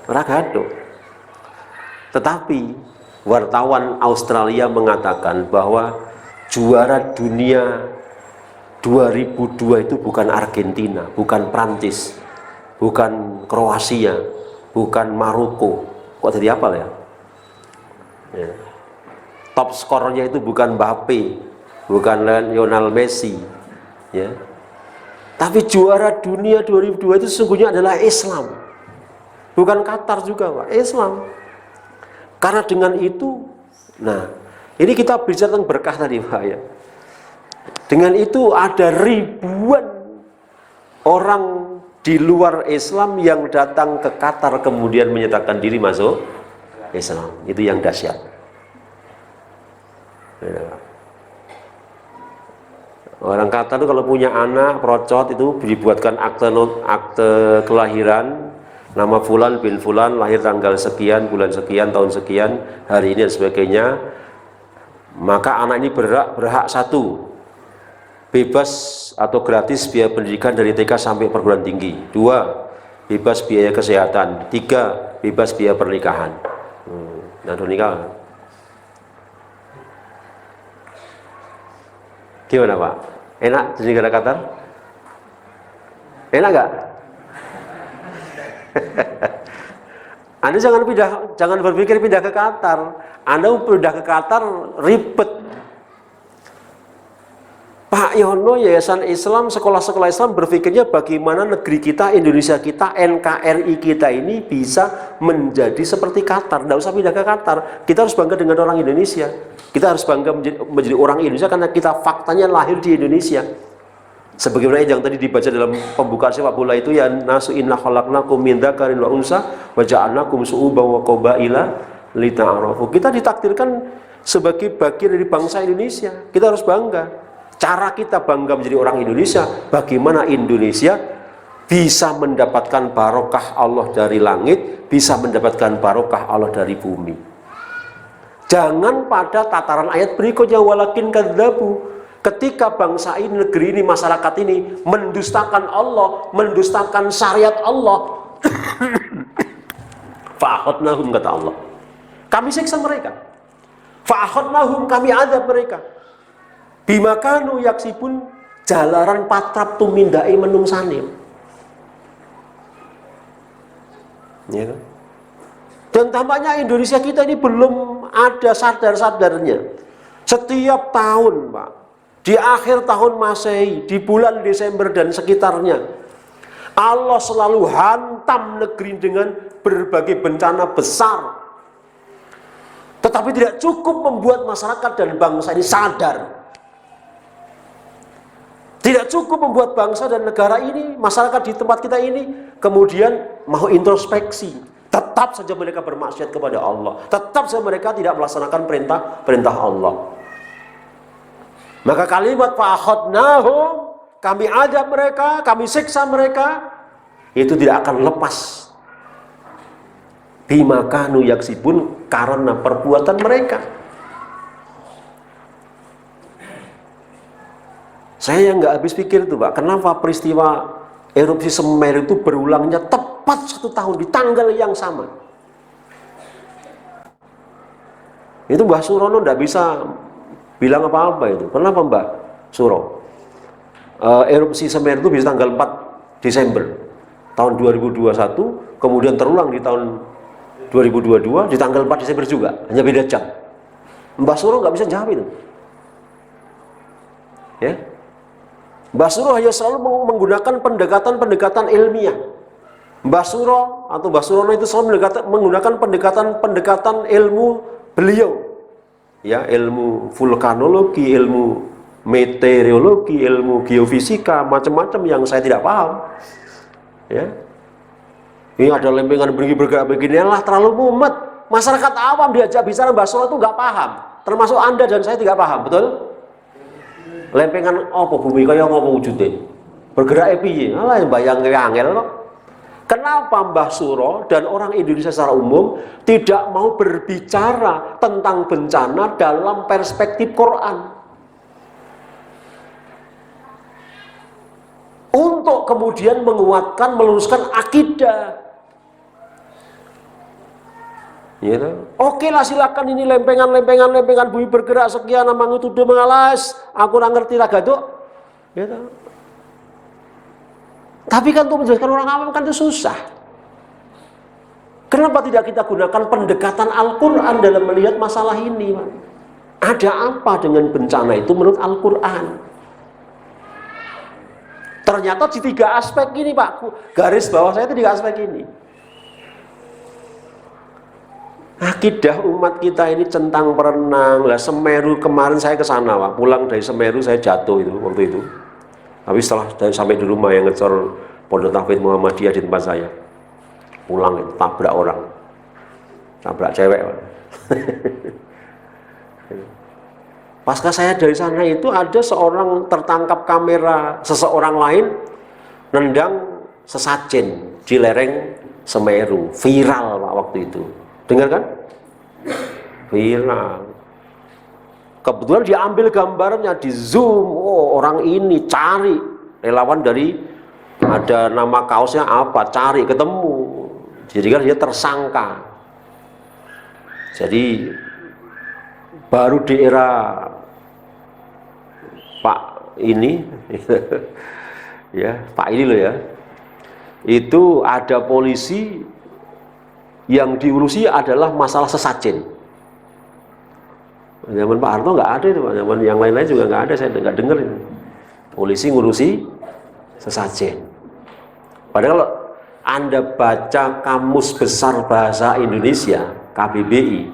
Speaker 1: Ora gaduh. Tetapi wartawan Australia mengatakan bahwa juara dunia 2002 itu bukan Argentina, bukan Prancis, bukan Kroasia, bukan Maroko. Kok jadi apa ya? Top skornya itu bukan Mbappe, bukan Lionel Messi, ya. Tapi juara dunia 2002 itu sesungguhnya adalah Islam, bukan Qatar juga, Pak, Islam. Karena dengan itu, nah, ini kita bicara tentang berkah tadi, Pak, ya. Dengan itu ada ribuan orang di luar Islam yang datang ke Qatar kemudian menyatakan diri masuk Islam. Itu yang dahsyat. Orang Qatar itu kalau punya anak perocot itu dibuatkan akte kelahiran, nama fulan bin fulan, lahir tanggal sekian, bulan sekian, tahun sekian, hari ini dan sebagainya. Maka anak ini berhak satu, bebas atau gratis biaya pendidikan dari TK sampai perguruan tinggi. Dua, bebas biaya kesehatan. Tiga, bebas biaya pernikahan. Nah, udah nikah. Gimana, Pak? Enak jadi negara Qatar? Enak nggak? Anda jangan berpikir pindah ke Qatar. Anda pindah ke Qatar ribet. Pak Yono, Yayasan Islam, sekolah-sekolah Islam berpikirnya bagaimana negeri kita, Indonesia kita, NKRI kita ini bisa menjadi seperti Qatar. Tidak usah pindah ke Qatar. Kita harus bangga dengan orang Indonesia. Kita harus bangga menjadi orang Indonesia karena kita faktanya lahir di Indonesia. Sebagaimana yang tadi dibaca dalam pembukaan sepak bola itu, ya nasu inna khalaqnakum min dzakarin wa unsa wa ja'alnakum syu'uban wa qabaila lita'arafu. Kita ditakdirkan sebagai bagian dari bangsa Indonesia. Kita harus bangga. Cara kita bangga menjadi orang Indonesia, bagaimana Indonesia bisa mendapatkan barokah Allah dari langit, bisa mendapatkan barokah Allah dari bumi. Jangan pada tataran ayat berikutnya, walakin kadzabu. Ketika bangsa ini, negeri ini, masyarakat ini mendustakan Allah, mendustakan syariat Allah, fa'akhadnahum, kata Allah, kami siksa mereka. Fa'akhadnahum, kami adab mereka. Bima kanu yaksibun, jalaran patrap tumindai menung sanim. Ya. Dan tampaknya Indonesia kita ini belum ada sadar-sadarnya. Setiap tahun, Pak, di akhir tahun Masehi, di bulan Desember dan sekitarnya, Allah selalu hantam negeri dengan berbagai bencana besar. Tetapi tidak cukup membuat masyarakat dan bangsa ini sadar. Tidak cukup membuat bangsa dan negara ini, masyarakat di tempat kita ini, kemudian mau introspeksi. Tetap saja mereka bermaksiat kepada Allah. Tetap saja mereka tidak melaksanakan perintah Allah. Maka kalimat fa'akhadnahum, kami adab mereka, kami siksa mereka, itu tidak akan lepas. Bima kanu yaksibun, karena perbuatan mereka. Saya yang nggak habis pikir itu, Pak, kenapa peristiwa erupsi Semeru itu berulangnya tepat 1 tahun di tanggal yang sama. Itu Mbah Surono nggak bisa bilang apa-apa itu. Kenapa Mbak Suro? Erupsi Semeru itu bisa tanggal 4 Desember tahun 2021, kemudian terulang di tahun 2022 di tanggal 4 Desember juga, hanya beda jam. Mbah Suro nggak bisa jawab itu. Ya. Mbah Suro hanya selalu menggunakan pendekatan ilmiah. Mbah Suro atau Mbah Surono itu selalu menggunakan pendekatan ilmu beliau. Ya, ilmu vulkanologi, ilmu meteorologi, ilmu geofisika, macam-macam yang saya tidak paham. Ya. Ini ada lempengan bergerak begini lah, terlalu mumet. Masyarakat awam diajak bicara Mbah Suro itu nggak paham. Termasuk Anda dan saya tidak paham, betul? Lempengan apa bumi kaya ngopo wujudnya? Bergerak piye? Alah bayang angel kok. Kenapa Mbah Suro dan orang Indonesia secara umum tidak mau berbicara tentang bencana dalam perspektif Quran? Untuk kemudian menguatkan, meluruskan akidah. Gitu. Oke lah, silakan ini lempengan bumi bergerak sekian, namang itu udah mengalas, aku nggak ngerti lah gaduk. Gitu. Tapi kan untuk menjelaskan orang awam kan itu susah. Kenapa tidak kita gunakan pendekatan Al-Quran dalam melihat masalah ini, Pak? Ada apa dengan bencana itu menurut Al-Quran? Ternyata di 3 aspek ini Pak, garis bawah saya itu 3 aspek ini. Akidah umat kita ini centang perenang. Lah Semeru kemarin saya ke sana Pak, pulang dari Semeru saya jatuh itu waktu itu. Tapi setelah sampai di rumah yang ngecor Pondok Tahfidz Muhammadiyah di tempat saya, pulang itu tabrak orang, tabrak cewek Pak. Pasca saya dari sana itu ada seorang tertangkap kamera seseorang lain nendang sesajen di lereng Semeru, viral Pak waktu itu. Dengar kan? Viral. Kebetulan diambil gambarnya, di zoom, oh orang ini cari, relawan dari ada nama kaosnya apa, cari ketemu. Jadi kan dia tersangka. Jadi baru di era Pak ini ya, Pak ini loh ya, itu ada polisi yang diurusi adalah masalah sesajen. Zaman Pak Harto nggak ada itu, zaman yang lain-lain juga nggak ada, saya nggak dengar itu. Polisi ngurusi sesajen. Padahal kalau Anda baca Kamus Besar Bahasa Indonesia KBBI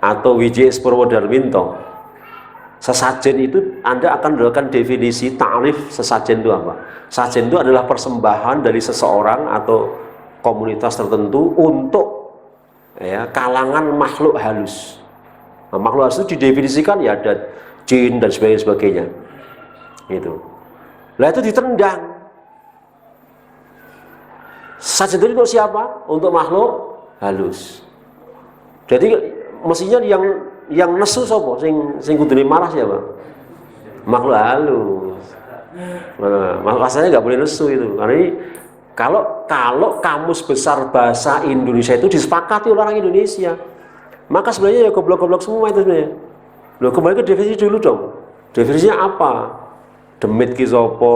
Speaker 1: atau WJS Purwodarminto, sesajen itu Anda akan mendapatkan definisi ta'rif sesajen itu apa? Sesajen itu adalah persembahan dari seseorang atau komunitas tertentu untuk ya, kalangan makhluk halus. Nah, makhluk halus itu didefinisikan ya ada jin dan sebagainya. Itu. Lah itu ditendang. Sesajen itu untuk siapa? Untuk makhluk halus. Jadi mestinya yang nesu sapa sing kudune marah siapa? Makhluk halus. Nah, masalahnya nggak boleh nesu itu. Karena ini kalau Kamus Besar Bahasa Indonesia itu disepakati oleh orang Indonesia, maka sebenarnya ya goblok-goblok semua itu sebenarnya. Loh, kembali ke definisi dulu dong. Definisinya apa? Demit ki sapa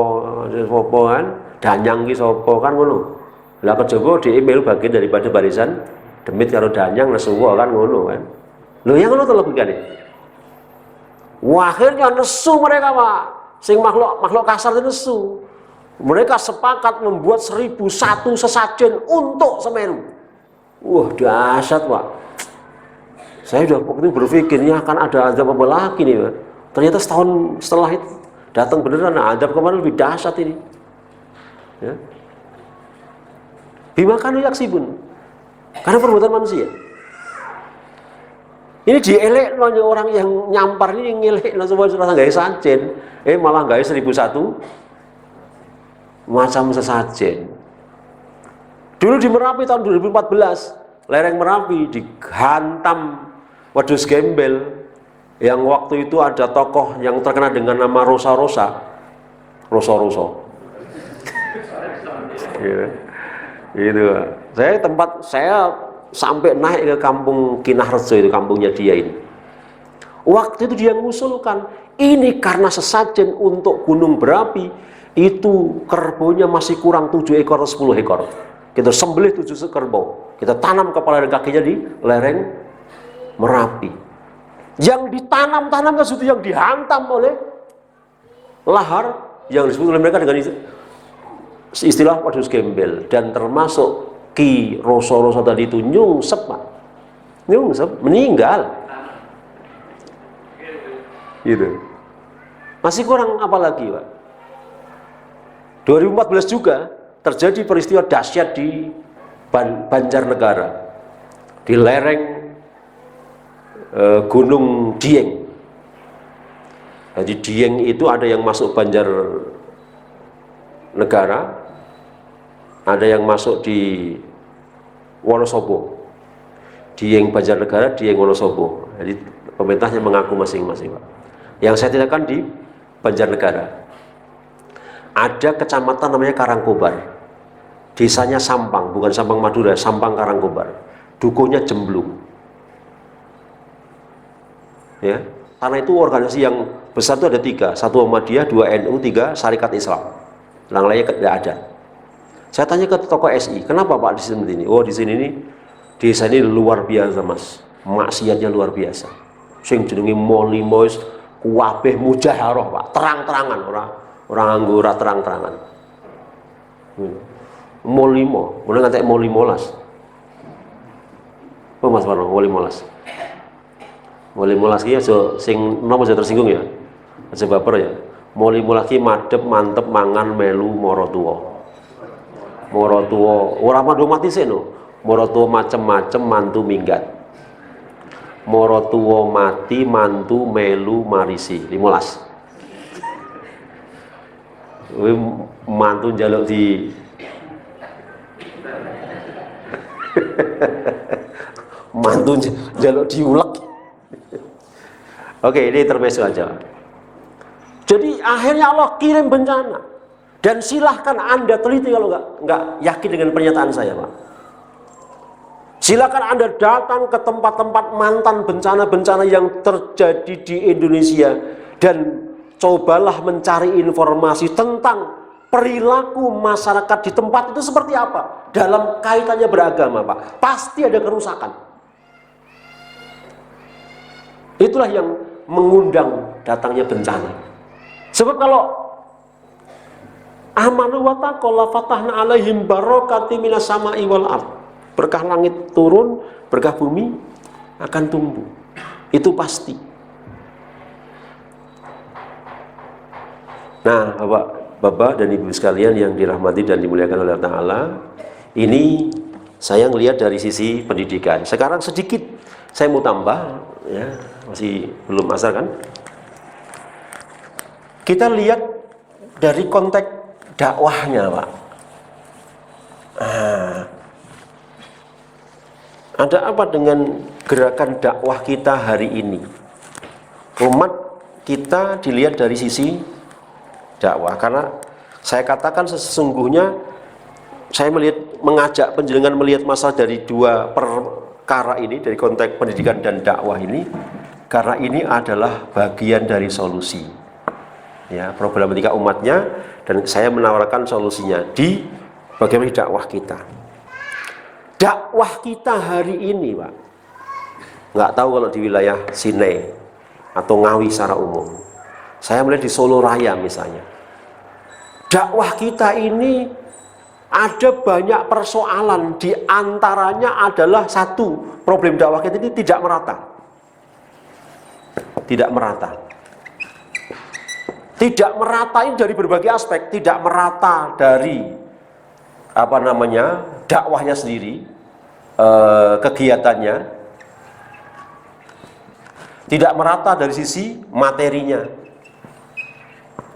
Speaker 1: kan? Danyang ki sapa kan ngono. Lah kejaba di email bagian daripada barisan demit karo danyang nesu kan ngono kan. Loh yang ngono to logikane. Wah, akhirnya nesu mereka Pak. Sing makhluk kasar itu nesu. Mereka sepakat membuat 1001 sesajen untuk Semeru. Wah, dahsyat Pak. Saya sudah waktu itu berpikirnya akan ada azab apa lagi nih Pak. Ternyata setahun setelah itu datang beneran, azab kemarin lebih dahsyat ini. Ya. Bima kanu yaksibun. Karena perbuatan manusia. Ini dielek orang yang nyampar ini ngelek semua surah nggak sajen, malah nggak 1001 macam sesajen. Dulu di Merapi tahun 2014, lereng Merapi dihantam wedhus gembel yang waktu itu ada tokoh yang terkenal dengan nama Rosa. Gitu. Saya sampai naik ke kampung Kinarjo itu, kampungnya dia ini. Waktu itu dia mengusulkan, ini karena sesajen untuk gunung berapi itu kerbaunya masih kurang 7 ekor atau 10 ekor. Kita sembelih 7 kerbau, kita tanam kepala dan kakinya di lereng Merapi. Yang ditanam-tanam sesuatu yang dihantam oleh lahar yang disebut oleh mereka dengan istilah wedhus gembel, dan termasuk Ki Roso tadi itu nyungsep Pak. Nyungsep, meninggal. Gitu. Masih kurang apa lagi Pak? 2014 juga terjadi peristiwa dahsyat di Banjarnegara, di lereng Gunung Dieng. Jadi Dieng itu ada yang masuk Banjarnegara, ada yang masuk di Wonosobo. Dieng Banjarnegara, Dieng Wonosobo. Jadi pemerintahnya mengaku masing-masing Pak. Yang saya tindakan di Banjarnegara. Ada kecamatan namanya Karangkobar. Desanya Sampang, bukan Sampang Madura, Sampang Karangkobar. Dukuhnya Jemblung. Ya, karena itu organisasi yang besar itu ada 3, 1 Muhammadiyah, 2 NU, 3 Syarikat Islam. Yang lainnya tidak ada. Saya tanya ke tokoh SI, kenapa Pak di sini ini? Oh, di sini ini desa ini luar biasa Mas, maksiatnya luar biasa. sing jenenge Molimo wis kuwabeh mujaharah, Pak. Terang-terangan, ora nganggo ora terang-terangan. Molimo, mulai ngantek Molimolas. Oh Mas Warno, Molimolas. Molimolas ki aja sing napa aja tersinggung ya. Aja baper ya. Molimolas ki madhep mantep mangan melu mara tuwa. Mara tuwa ora mandu mati sik no. Mara tuwa macem-macem mantu minggat. Mara tuwa mati mantu melu marisi. 15. Kuwi mantu njaluk di mantu njaluk diulek. Oke, ini intermezzo aja. Jadi akhirnya Allah kirim bencana. Dan silahkan Anda teliti kalau nggak yakin dengan pernyataan saya, Pak. Silakan Anda datang ke tempat-tempat mantan bencana-bencana yang terjadi di Indonesia dan cobalah mencari informasi tentang perilaku masyarakat di tempat itu seperti apa dalam kaitannya beragama, Pak. Pasti ada kerusakan. Itulah yang mengundang datangnya bencana. Sebab kalau amanu wa taqalla fatahna alaihim barakati minas sama'i wal ard. Berkah langit turun, berkah bumi akan tumbuh. Itu pasti. Nah, Bapak dan Ibu sekalian yang dirahmati dan dimuliakan oleh Allah Ta'ala, ini saya ngelihat dari sisi pendidikan. Sekarang sedikit saya mau tambah, ya, masih belum asal kan? Kita lihat dari konteks dakwahnya, Pak. Ada apa dengan gerakan dakwah kita hari ini? Umat kita dilihat dari sisi dakwah, karena saya katakan sesungguhnya saya mengajak penjenengan melihat masalah dari dua perkara ini, dari konteks pendidikan dan dakwah ini, karena ini adalah bagian dari solusi, ya, problematika umatnya, dan saya menawarkan solusinya di bagaimana dakwah kita. Dakwah kita hari ini, Pak, nggak tahu kalau di wilayah Sine atau Ngawi secara umum. Saya melihat di Solo Raya misalnya. Dakwah kita ini ada banyak persoalan, di antaranya adalah satu, problem dakwah kita ini tidak merata. Tidak merata. Tidak merata ini dari berbagai aspek, tidak merata dari dakwahnya sendiri, kegiatannya, tidak merata dari sisi materinya,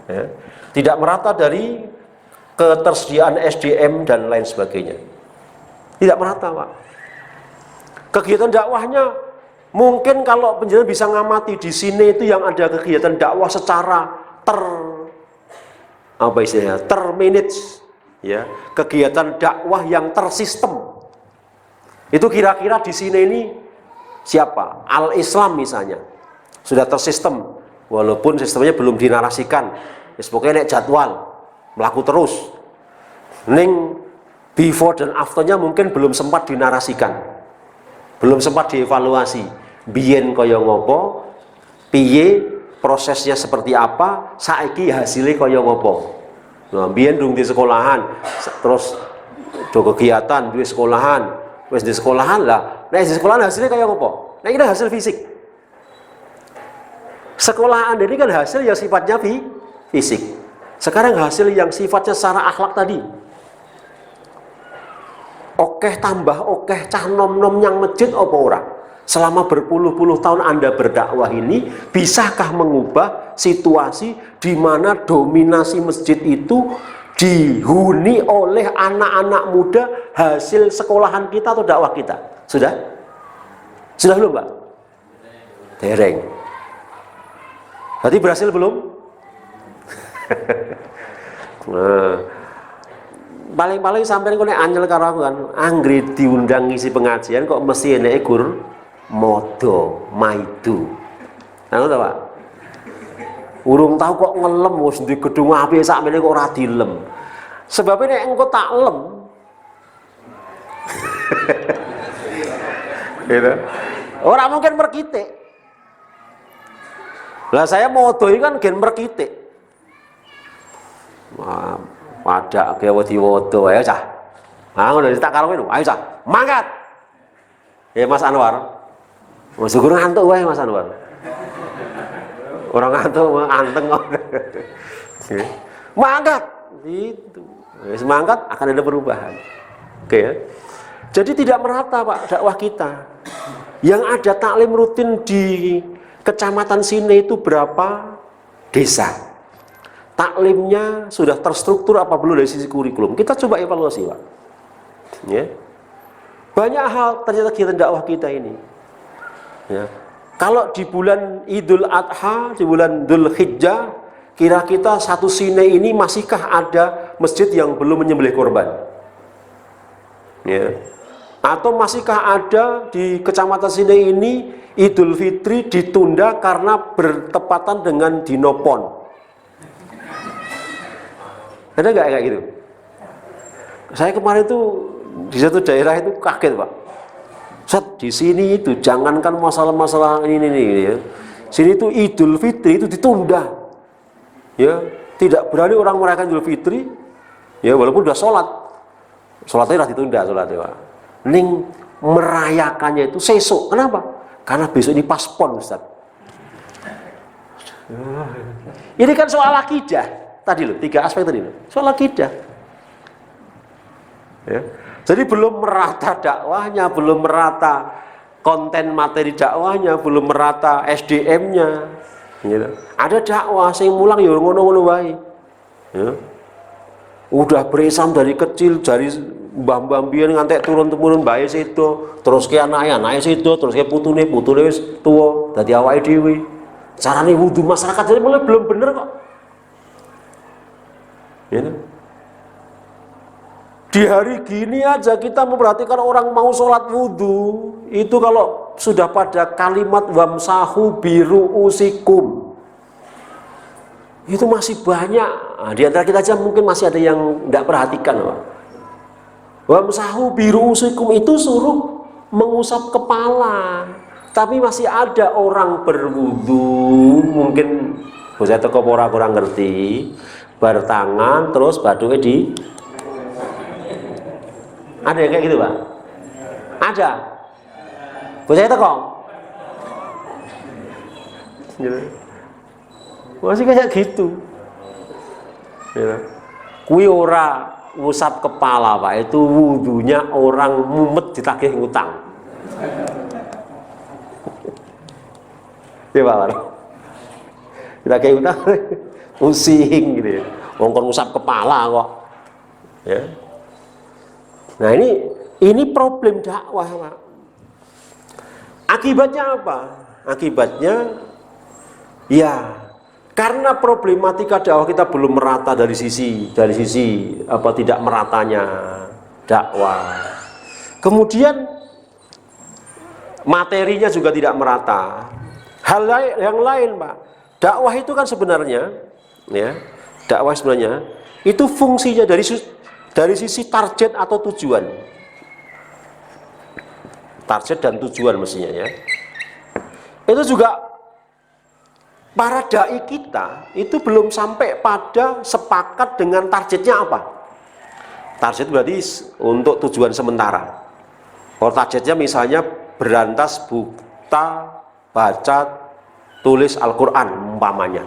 Speaker 1: ya. Tidak merata dari ketersediaan SDM dan lain sebagainya. Tidak merata, Pak. Kegiatan dakwahnya mungkin kalau penjelasan bisa ngamati di sini itu yang ada kegiatan dakwah secara termanage, ya, kegiatan dakwah yang tersistem. Itu kira-kira di sini ini siapa? Al-Islam misalnya. Sudah tersistem, walaupun sistemnya belum dinarasikan. Pokoknya nek jadwal melaku terus. Ning before dan afternya mungkin belum sempat dinarasikan. Belum sempat dievaluasi. Biyen kaya ngopo, piye prosesnya seperti apa, saiki hasilnya kaya ngopo. Nah, biyen dung di sekolahan, terus do kegiatan di sekolahan, wis di sekolahan lah. Nah, di sekolahan hasilnya kaya ngopo? Nah, ini hasil fisik. Sekolahan ini kan hasil yang sifatnya fisik. Sekarang hasil yang sifatnya secara akhlak tadi. Okeh tambah okeh cah nom-nom yang masjid apa ora? Selama berpuluh-puluh tahun Anda berdakwah ini, bisakah mengubah situasi di mana dominasi masjid itu dihuni oleh anak-anak muda hasil sekolahan kita atau dakwah kita? Sudah? Sudah belum, Pak? Dereng. Berarti berhasil belum? Nah, paling-paling sampai kok nek anyel karo aku kan, anggere diundang ngisi pengajian kok mesti eneke gur modo maidu. Ngono ta, Pak? Urung tahu kok ngelem wis di gedung apik sakmene kok ora dilem. Sebab nek engko tak lem. Gitu. Ora mungkin merkitik. Lah saya modo iki kan gen merkitik. Wah, pada ke wedi wodo ayo cah. Ah ngono tak karo ngono. Ayo cah, mangkat. Ya Mas Anwar. Mas syukur ngantuk wae Mas Anwar. Orang ngantuk anteng kok. Mangkat. Itu. Wis mangkat akan ada perubahan. Oke ya. Jadi tidak merata Pak dakwah kita. Yang ada taklim rutin di Kecamatan Sine itu berapa desa? Taklimnya sudah terstruktur apa belum dari sisi kurikulum? Kita coba evaluasi Pak. Ya. Banyak hal ternyata kegiatan dakwah kita ini. Ya. Kalau di bulan Idul Adha, di bulan Dzul Hijjah, kira kita satu Sine ini masihkah ada masjid yang belum menyembelih korban? Ya. Atau masihkah ada di Kecamatan Sine ini Idul Fitri ditunda karena bertepatan dengan Dinopon? Ada nggak kayak gitu? Saya kemarin itu di satu daerah itu kaget Pak. Set di sini itu jangankan masalah-masalah ini ya. Sini itu Idul Fitri itu ditunda. Ya, tidak berani orang merayakan Idul Fitri. Ya walaupun sudah sholat. Sholatnya sudah ditunda sholatnya Pak. Ning merayakannya itu sesuk. Kenapa? Karena besok ini pas PON Ustaz. Ini kan soal akidah. Tadi loh, 3 aspek tadi loh. Soal akidah. Ya. Jadi belum merata dakwahnya, belum merata konten materi dakwahnya, belum merata SDM-nya. Gitu. Ada dakwah sing mulang ya ngono-ngono wae. Ya. Udah berisam dari kecil, dari mbah-mbah mbiyen ngantek turun-temurun bae sedo, terus ke anake sedo, terus ke putune wis tuwa, dadi awake dhewe. Carane wudu masyarakat jadi mulai belum bener kok. Ya. Di hari gini aja kita memperhatikan orang mau sholat wudu itu kalau sudah pada kalimat wamsahu biru usikum itu masih banyak. Nah, di antara kita aja mungkin masih ada yang tidak perhatikan Pak. Wamsahu biru usikum itu suruh mengusap kepala, tapi masih ada orang berwudu mungkin saya teko kurang ngerti bertangan terus baduke di ada yang kayak gitu Pak? Ada. Saya teko. Gitu. Masih kayak gitu. Ya. Kui ora ngusap kepala Pak, itu wudunya orang mumet ditagih ngutang. Ya Pak. Ditagih ngutang pusing gitu ya. Wong kon ngusap kepala kok. Ya. Nah ini problem dakwah Pak. Akibatnya apa? Akibatnya ya karena problematika dakwah kita belum merata dari sisi apa tidak meratanya dakwah. Kemudian materinya juga tidak merata. Hal yang lain Pak. Dakwah itu kan sebenarnya ya, dakwah sebenarnya itu fungsinya dari sisi target atau tujuan. Target dan tujuan mestinya ya. Itu juga para dai kita itu belum sampai pada sepakat dengan targetnya apa. Target berarti untuk tujuan sementara. Kalau targetnya misalnya berantas buta baca tulis Al-Quran umpamanya.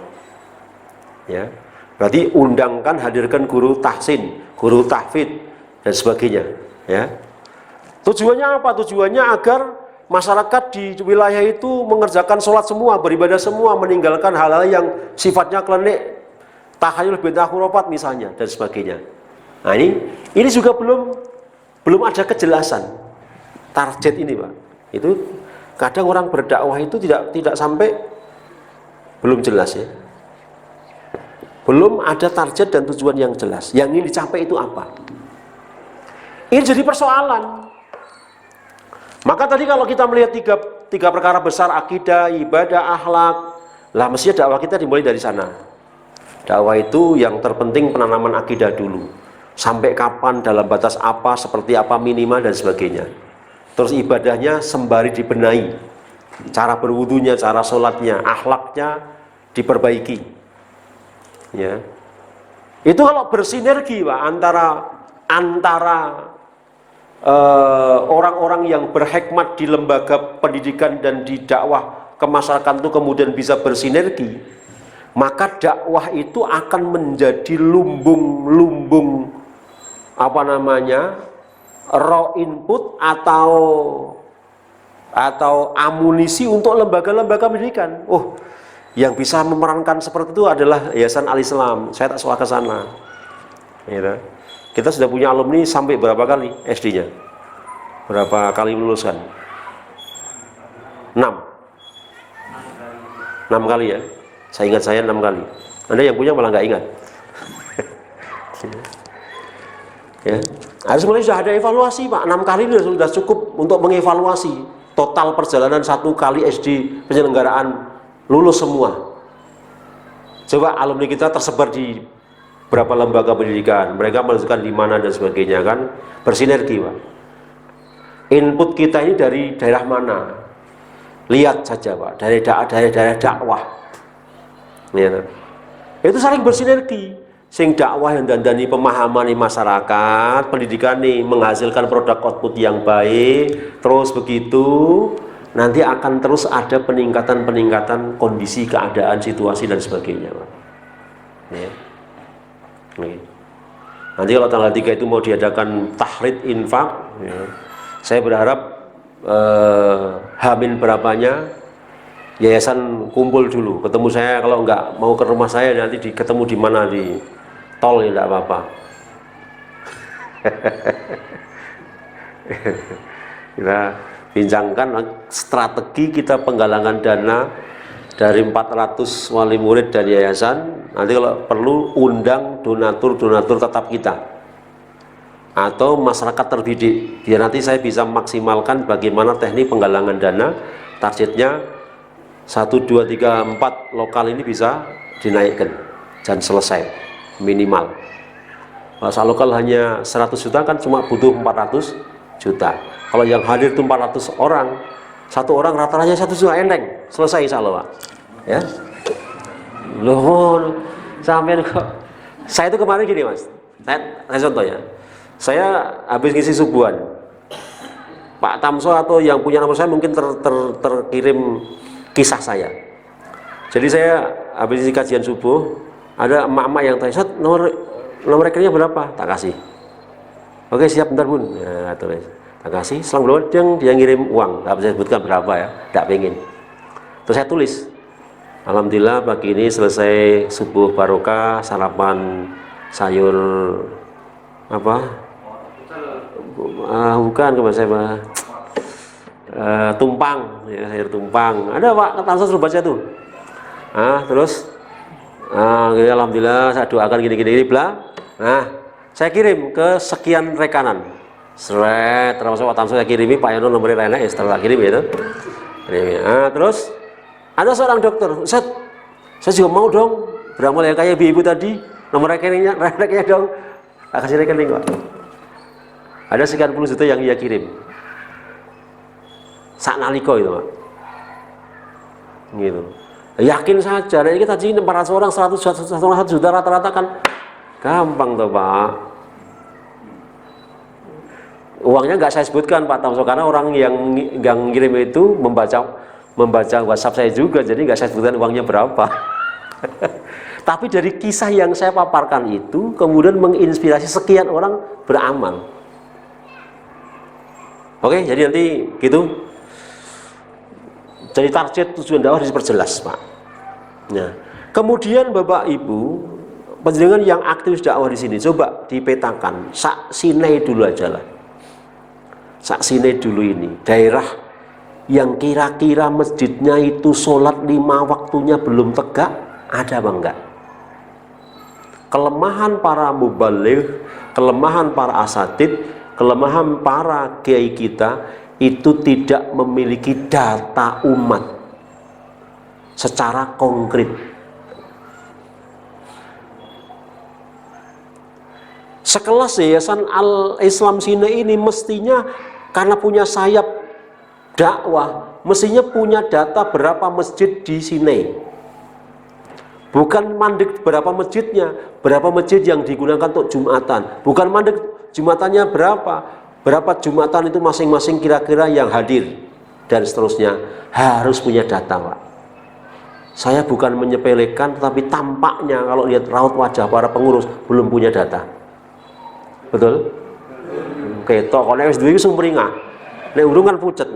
Speaker 1: Ya. Berarti undangkan hadirkan guru tahsin, guru tahfidz dan sebagainya, ya. Tujuannya apa? Tujuannya agar masyarakat di wilayah itu mengerjakan sholat semua, beribadah semua, meninggalkan hal-hal yang sifatnya klenik, tahayul bid'ah khurafat misalnya dan sebagainya. Nah ini juga belum ada kejelasan target ini Pak. Itu kadang orang berdakwah itu tidak sampai belum jelas ya. Belum ada target dan tujuan yang jelas. Yang ingin dicapai itu apa? Ini jadi persoalan. Maka tadi kalau kita melihat tiga perkara besar, akidah, ibadah, akhlak, lah mestinya dakwah kita dimulai dari sana. Dakwah itu yang terpenting penanaman akidah dulu. Sampai kapan, dalam batas apa, seperti apa minimal dan sebagainya. Terus ibadahnya sembari dibenahi. Cara berwudunya, cara sholatnya, akhlaknya, diperbaiki. Ya. Itu kalau bersinergi Pak, antara orang-orang yang berhikmat di lembaga pendidikan dan di dakwah ke masyarakat itu kemudian bisa bersinergi, maka dakwah itu akan menjadi lumbung raw input atau amunisi untuk lembaga-lembaga pendidikan. Oh, yang bisa memerankan seperti itu adalah Yayasan Al-Islam. Saya tak salah ke sana. Gitu. Kita sudah punya alumni sampai berapa kali SD-nya? Berapa kali luluskan? 6 kali ya. Saya ingat 6 kali. Anda yang punya malah nggak ingat. Ya. Harus mulai sudah ada evaluasi Pak. 6 kali ini sudah cukup untuk mengevaluasi total perjalanan 1 kali SD penyelenggaraan lulus semua. Coba alumni kita tersebar di berapa lembaga pendidikan, mereka melanjutkan di mana dan sebagainya, kan bersinergi Pak. Input kita ini dari daerah mana? Lihat saja Pak, dari daerah dakwah. Ya. Itu saling bersinergi. Sing dakwah yang dandani pemahaman di masyarakat, pendidikan nih menghasilkan produk output yang baik, terus begitu nanti akan terus ada peningkatan kondisi, keadaan, situasi dan sebagainya Pak. Ya. Nanti kalau tanggal 3 itu mau diadakan tahrid infak, ya, saya berharap Hamin berapanya yayasan kumpul dulu, ketemu saya. Kalau nggak mau ke rumah saya nanti ketemu di mana, di tol ya, nggak apa-apa. Kita bincangkan strategi kita penggalangan dana dari 400 wali murid dan yayasan. Nanti kalau perlu undang donatur tetap kita atau masyarakat terdidik, biar nanti saya bisa maksimalkan bagaimana teknik penggalangan dana. Targetnya 1, 2, 3, 4 lokal ini bisa dinaikkan dan selesai minimal. Kalau lokal hanya 100 juta kan cuma butuh 400 juta. Kalau yang hadir itu 400 orang, satu orang rata-ratanya 1 juta, enteng, selesai insya Allah Pak. Ya, loh, sampai kok. Saya itu kemarin gini Mas, saya contohnya, saya habis ngisi subuhan, Pak Tamso atau yang punya nomor saya mungkin terkirim kisah saya. Jadi saya habis ngisi kajian subuh, ada emak-emak yang tanya, nomor rekeningnya berapa? Tak kasih. Oke siap, bentar Bun. Ya, tulis. Tak kasih, selang dia ngirim uang, tak bisa sebutkan berapa ya, tak pengen. Terus saya tulis, alhamdulillah pagi ini selesai subuh barokah, sarapan sayur apa? Bukan kepada saya tumpang, ya, sayur tumpang. Ada Pak, kata suruh baca tuh. Terus, alhamdulillah saya doakan gini-gini bla. Nah, saya kirim ke sekian rekanan. Seret, termasuk Pak Tamso saya kirimi, Pak Yono nomornya lainnya, setelah kirim itu. Terus ada seorang dokter, Ustaz, saya juga mau dong beramal yang kayak ibu tadi, nomor rekeningnya dong. Kasih rekening Pak. Ada sekian puluh juta yang ia kirim. Sak naliko itu Pak. Gitu. Yakin saja, ini kita jadi 400 orang, 100 juta rata-rata kan gampang tuh Pak. Uangnya nggak saya sebutkan Pak Tamso, karena orang yang ngirim itu membaca WhatsApp saya juga, jadi nggak saya sebutkan uangnya berapa. Tapi dari kisah yang saya paparkan itu kemudian menginspirasi sekian orang beramal. Oke, jadi nanti gitu. Jadi target tujuan dakwah diperjelas Pak. Nah, kemudian Bapak Ibu penjenengan yang aktif dakwah di sini, coba dipetakan, sak sinai dulu aja lah. Sak sinai dulu ini, daerah yang kira-kira masjidnya itu sholat 5 waktunya belum tegak, ada apa enggak? Kelemahan para mubaligh, kelemahan para asatid, kelemahan para kiai kita itu tidak memiliki data umat secara konkret. Sekelas Yayasan Al-Islam Sinai ini mestinya karena punya sayap dakwah, mestinya punya data berapa masjid di Sinai. Bukan mandek berapa masjidnya, berapa masjid yang digunakan untuk Jumatan. Bukan mandek Jumatannya berapa Jumatan itu masing-masing kira-kira yang hadir, dan seterusnya. Harus punya data, Pak. Saya bukan menyepelekan, tetapi tampaknya kalau lihat raut wajah para pengurus belum punya data. Betul? Ketok, kalau wis duwe wis umringah. Nek urung kan pucet.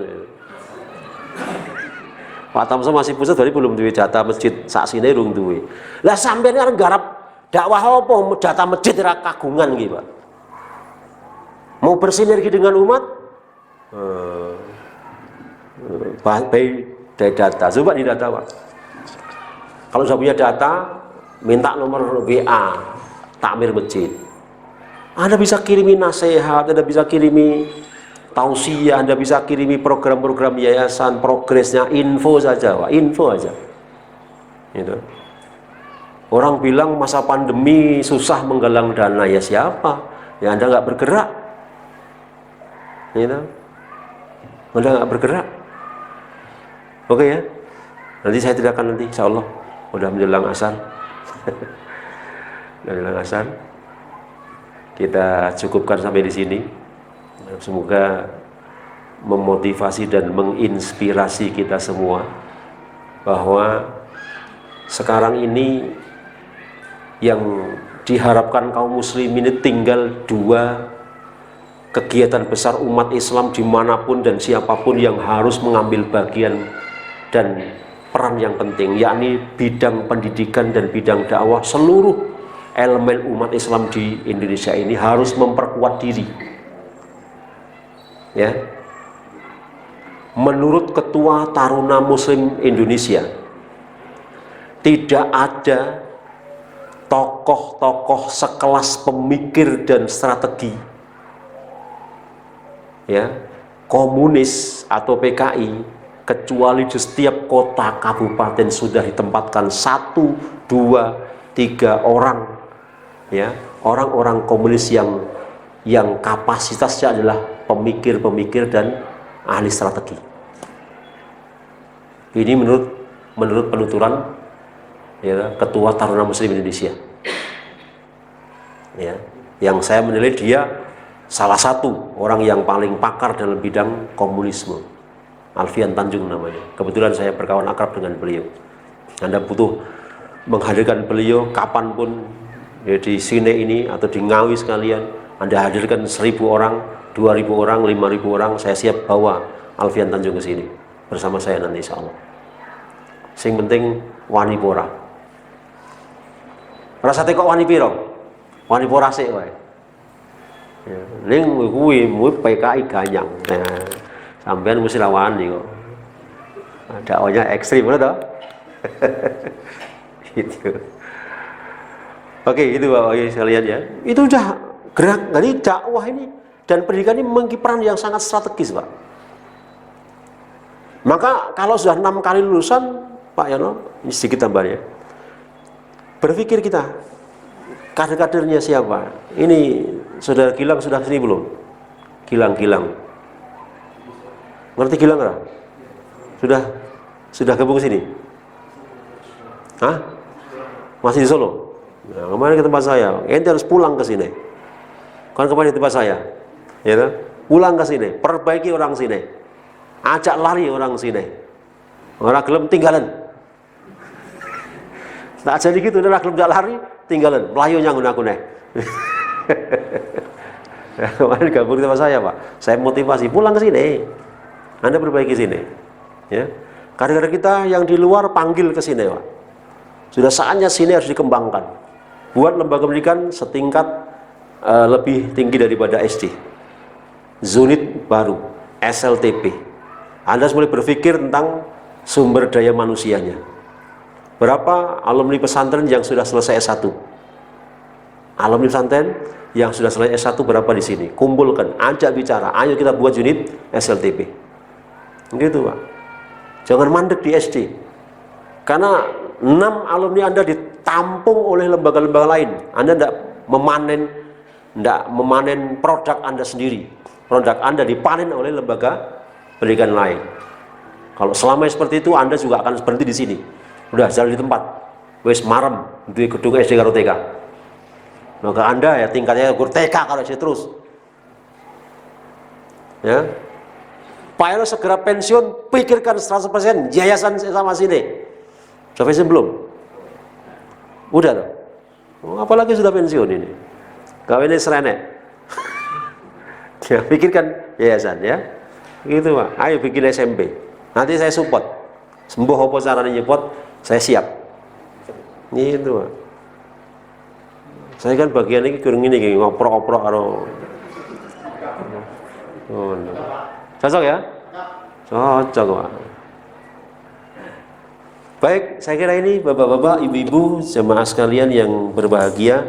Speaker 1: Pak Tamso masih pusat, berarti belum duwe data masjid saksine urung duwe. Lah sampeyan arep garap dakwah apa data masjid ora kagungan iki, Pak? Mau bersinergi dengan umat? Baik dari data. Coba di data, Pak. Kalau sudah punya data, minta nomor WA takmir masjid. Anda bisa kirimi nasihat, Anda bisa kirimi tausiah, Anda bisa kirimi program-program yayasan, progresnya, info saja, Pak, info aja. Gitu. Orang bilang masa pandemi susah menggalang dana, ya siapa? Ya Anda nggak bergerak, gitu. Anda nggak bergerak. Oke ya, nanti saya tidak akan nanti, insya Allah, udah menjelang asar, menjelang asar. Kita cukupkan sampai di sini. Semoga memotivasi dan menginspirasi kita semua bahwa sekarang ini yang diharapkan kaum muslimin ini tinggal 2 kegiatan besar umat Islam dimanapun dan siapapun yang harus mengambil bagian dan peran yang penting, yakni bidang pendidikan dan bidang dakwah. Seluruh elemen umat Islam di Indonesia ini harus memperkuat diri. Ya, menurut Ketua Taruna Muslim Indonesia, tidak ada tokoh-tokoh sekelas pemikir dan strategi, ya, komunis atau PKI, kecuali di setiap kota kabupaten sudah ditempatkan 1, 2, 3 orang, ya, orang-orang komunis yang kapasitasnya adalah pemikir-pemikir dan ahli strategi. Ini menurut penuturan, ya, Ketua Taruna Muslim Indonesia, ya, yang saya menilai dia salah satu orang yang paling pakar dalam bidang komunisme. Alfian Tanjung namanya. Kebetulan saya berkawan akrab dengan beliau. Anda butuh menghadirkan beliau kapanpun, ya, di sini ini atau di Ngawi sekalian, Anda hadirkan 1000 orang, 2000 orang, 5000 orang, saya siap bawa Alfian Tanjung ke sini bersama saya nanti, insya Allah. Sing penting wani pora. Rasate kok wani piro? Wani pora sik wae. Ya, ning kuwi PKI ganyang. Nah, sampean mesti wani kok. Dakwahnya ekstrim, bener toh? Gitu. Oke, itu Bapak Ibu sekalian ya. Itu udah gerak dari dakwah ini dan pendidikan ini memiliki peran yang sangat strategis, Pak. Maka kalau sudah 6 kali lulusan, Pak Yono, ini sedikit tambah ya. Berpikir kita, kader-kadernya siapa? Ini Saudara Gilang sudah kesini belum? Gilang. Ngerti Gilang nggak? Sudah gabung ke sini? Hah? Masih di Solo? Nah, kemarin ke tempat saya, ente harus pulang ke sini. Kan kemarin di tempat saya, ya kan? Pulang ke sini, perbaiki orang sini, ajak lari orang sini, orang gelem tinggalan. Tak jadi gitu, orang gelem ajak lari, tinggalan, melayu nyanggun aku nih. Kemarin gabung di tempat saya, Pak. Saya motivasi pulang ke sini, Anda perbaiki sini, ya. Kader-kader kita yang di luar panggil ke sini, Pak. Sudah saatnya sini harus dikembangkan. Buat lembaga pendidikan setingkat lebih tinggi daripada SD. Zunit baru, SLTP. Anda harus mulai berpikir tentang sumber daya manusianya. Berapa alumni pesantren yang sudah selesai S1? Alumni pesantren yang sudah selesai S1 berapa di sini? Kumpulkan, ajak bicara, ayo kita buat unit SLTP. Gitu, Pak. Jangan mandek di SD. Karena 6 alumni Anda ditampung oleh lembaga-lembaga lain. Anda tidak memanen produk Anda sendiri. Produk Anda dipanen oleh lembaga pendidikan lain. Kalau selama seperti itu, Anda juga akan berhenti di sini. Udah jalan di tempat. wis marem duwe gedung SD karo TK. Maka Anda ya tingkatnya ukur TK kalau SD terus. Ya. Pak Ero segera pensiun, pikirkan 100% yayasan sama sini. Sudah pensiun belum? Udah loh. Oh, apalagi sudah pensiun ini. Kawinnya serenek. Ya, pikirkan yayasan ya. Gitu Pak. Ayo bikin SMP. Nanti saya support. Sembuh apa caranya nyepot, saya siap. Gitu Pak. Saya kan bagian ini kurang ini ngoprok-oprok karo. Oh, no. Cocok ya? Cocok Pak. Baik, saya kira ini bapak-bapak, ibu-ibu, jemaah sekalian yang berbahagia,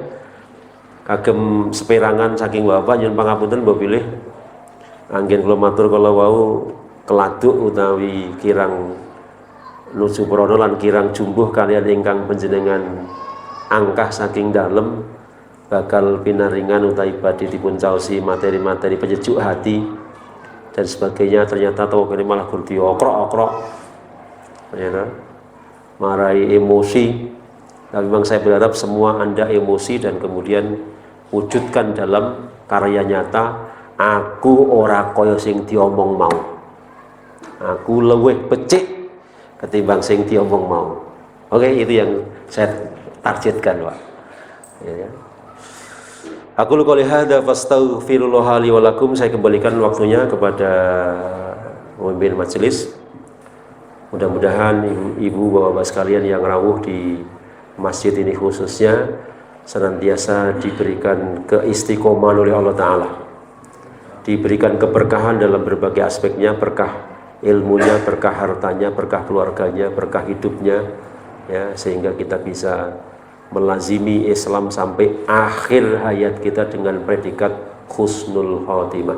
Speaker 1: kagem seperangan saking bapak nyuwun pangapunten mbok pilih anggen kula matur kala wau keladuk utawi kirang nuju prana lan kirang jumbuh kalian ingkang panjenengan angkah saking dalem bakal pinaringan utawi badhe dipun caosi materi-materi penyejuk hati dan sebagainya. Ternyata tahu ini malah kurdi okrok-okrok ternyata marai emosi. Tapi memang saya berharap semua Anda emosi dan kemudian wujudkan dalam karya nyata. Aku ora kaya sing diomong mau, aku luwih becik ketimbang sing diomong mau. Oke, itu yang saya targetkan Pak ya. Aku qouli hadza fastaghfirullah li wa lakum. Saya kembalikan waktunya kepada pemimpin majelis. Mudah-mudahan ibu bapak sekalian yang rawuh di masjid ini khususnya senantiasa diberikan keistiqomahan oleh Allah Ta'ala, diberikan keberkahan dalam berbagai aspeknya, berkah ilmunya, berkah hartanya, berkah keluarganya, berkah hidupnya ya, sehingga kita bisa melazimi Islam sampai akhir hayat kita dengan predikat husnul khotimah.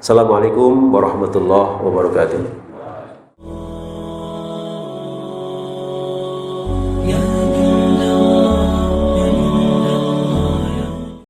Speaker 1: Assalamualaikum warahmatullahi wabarakatuh.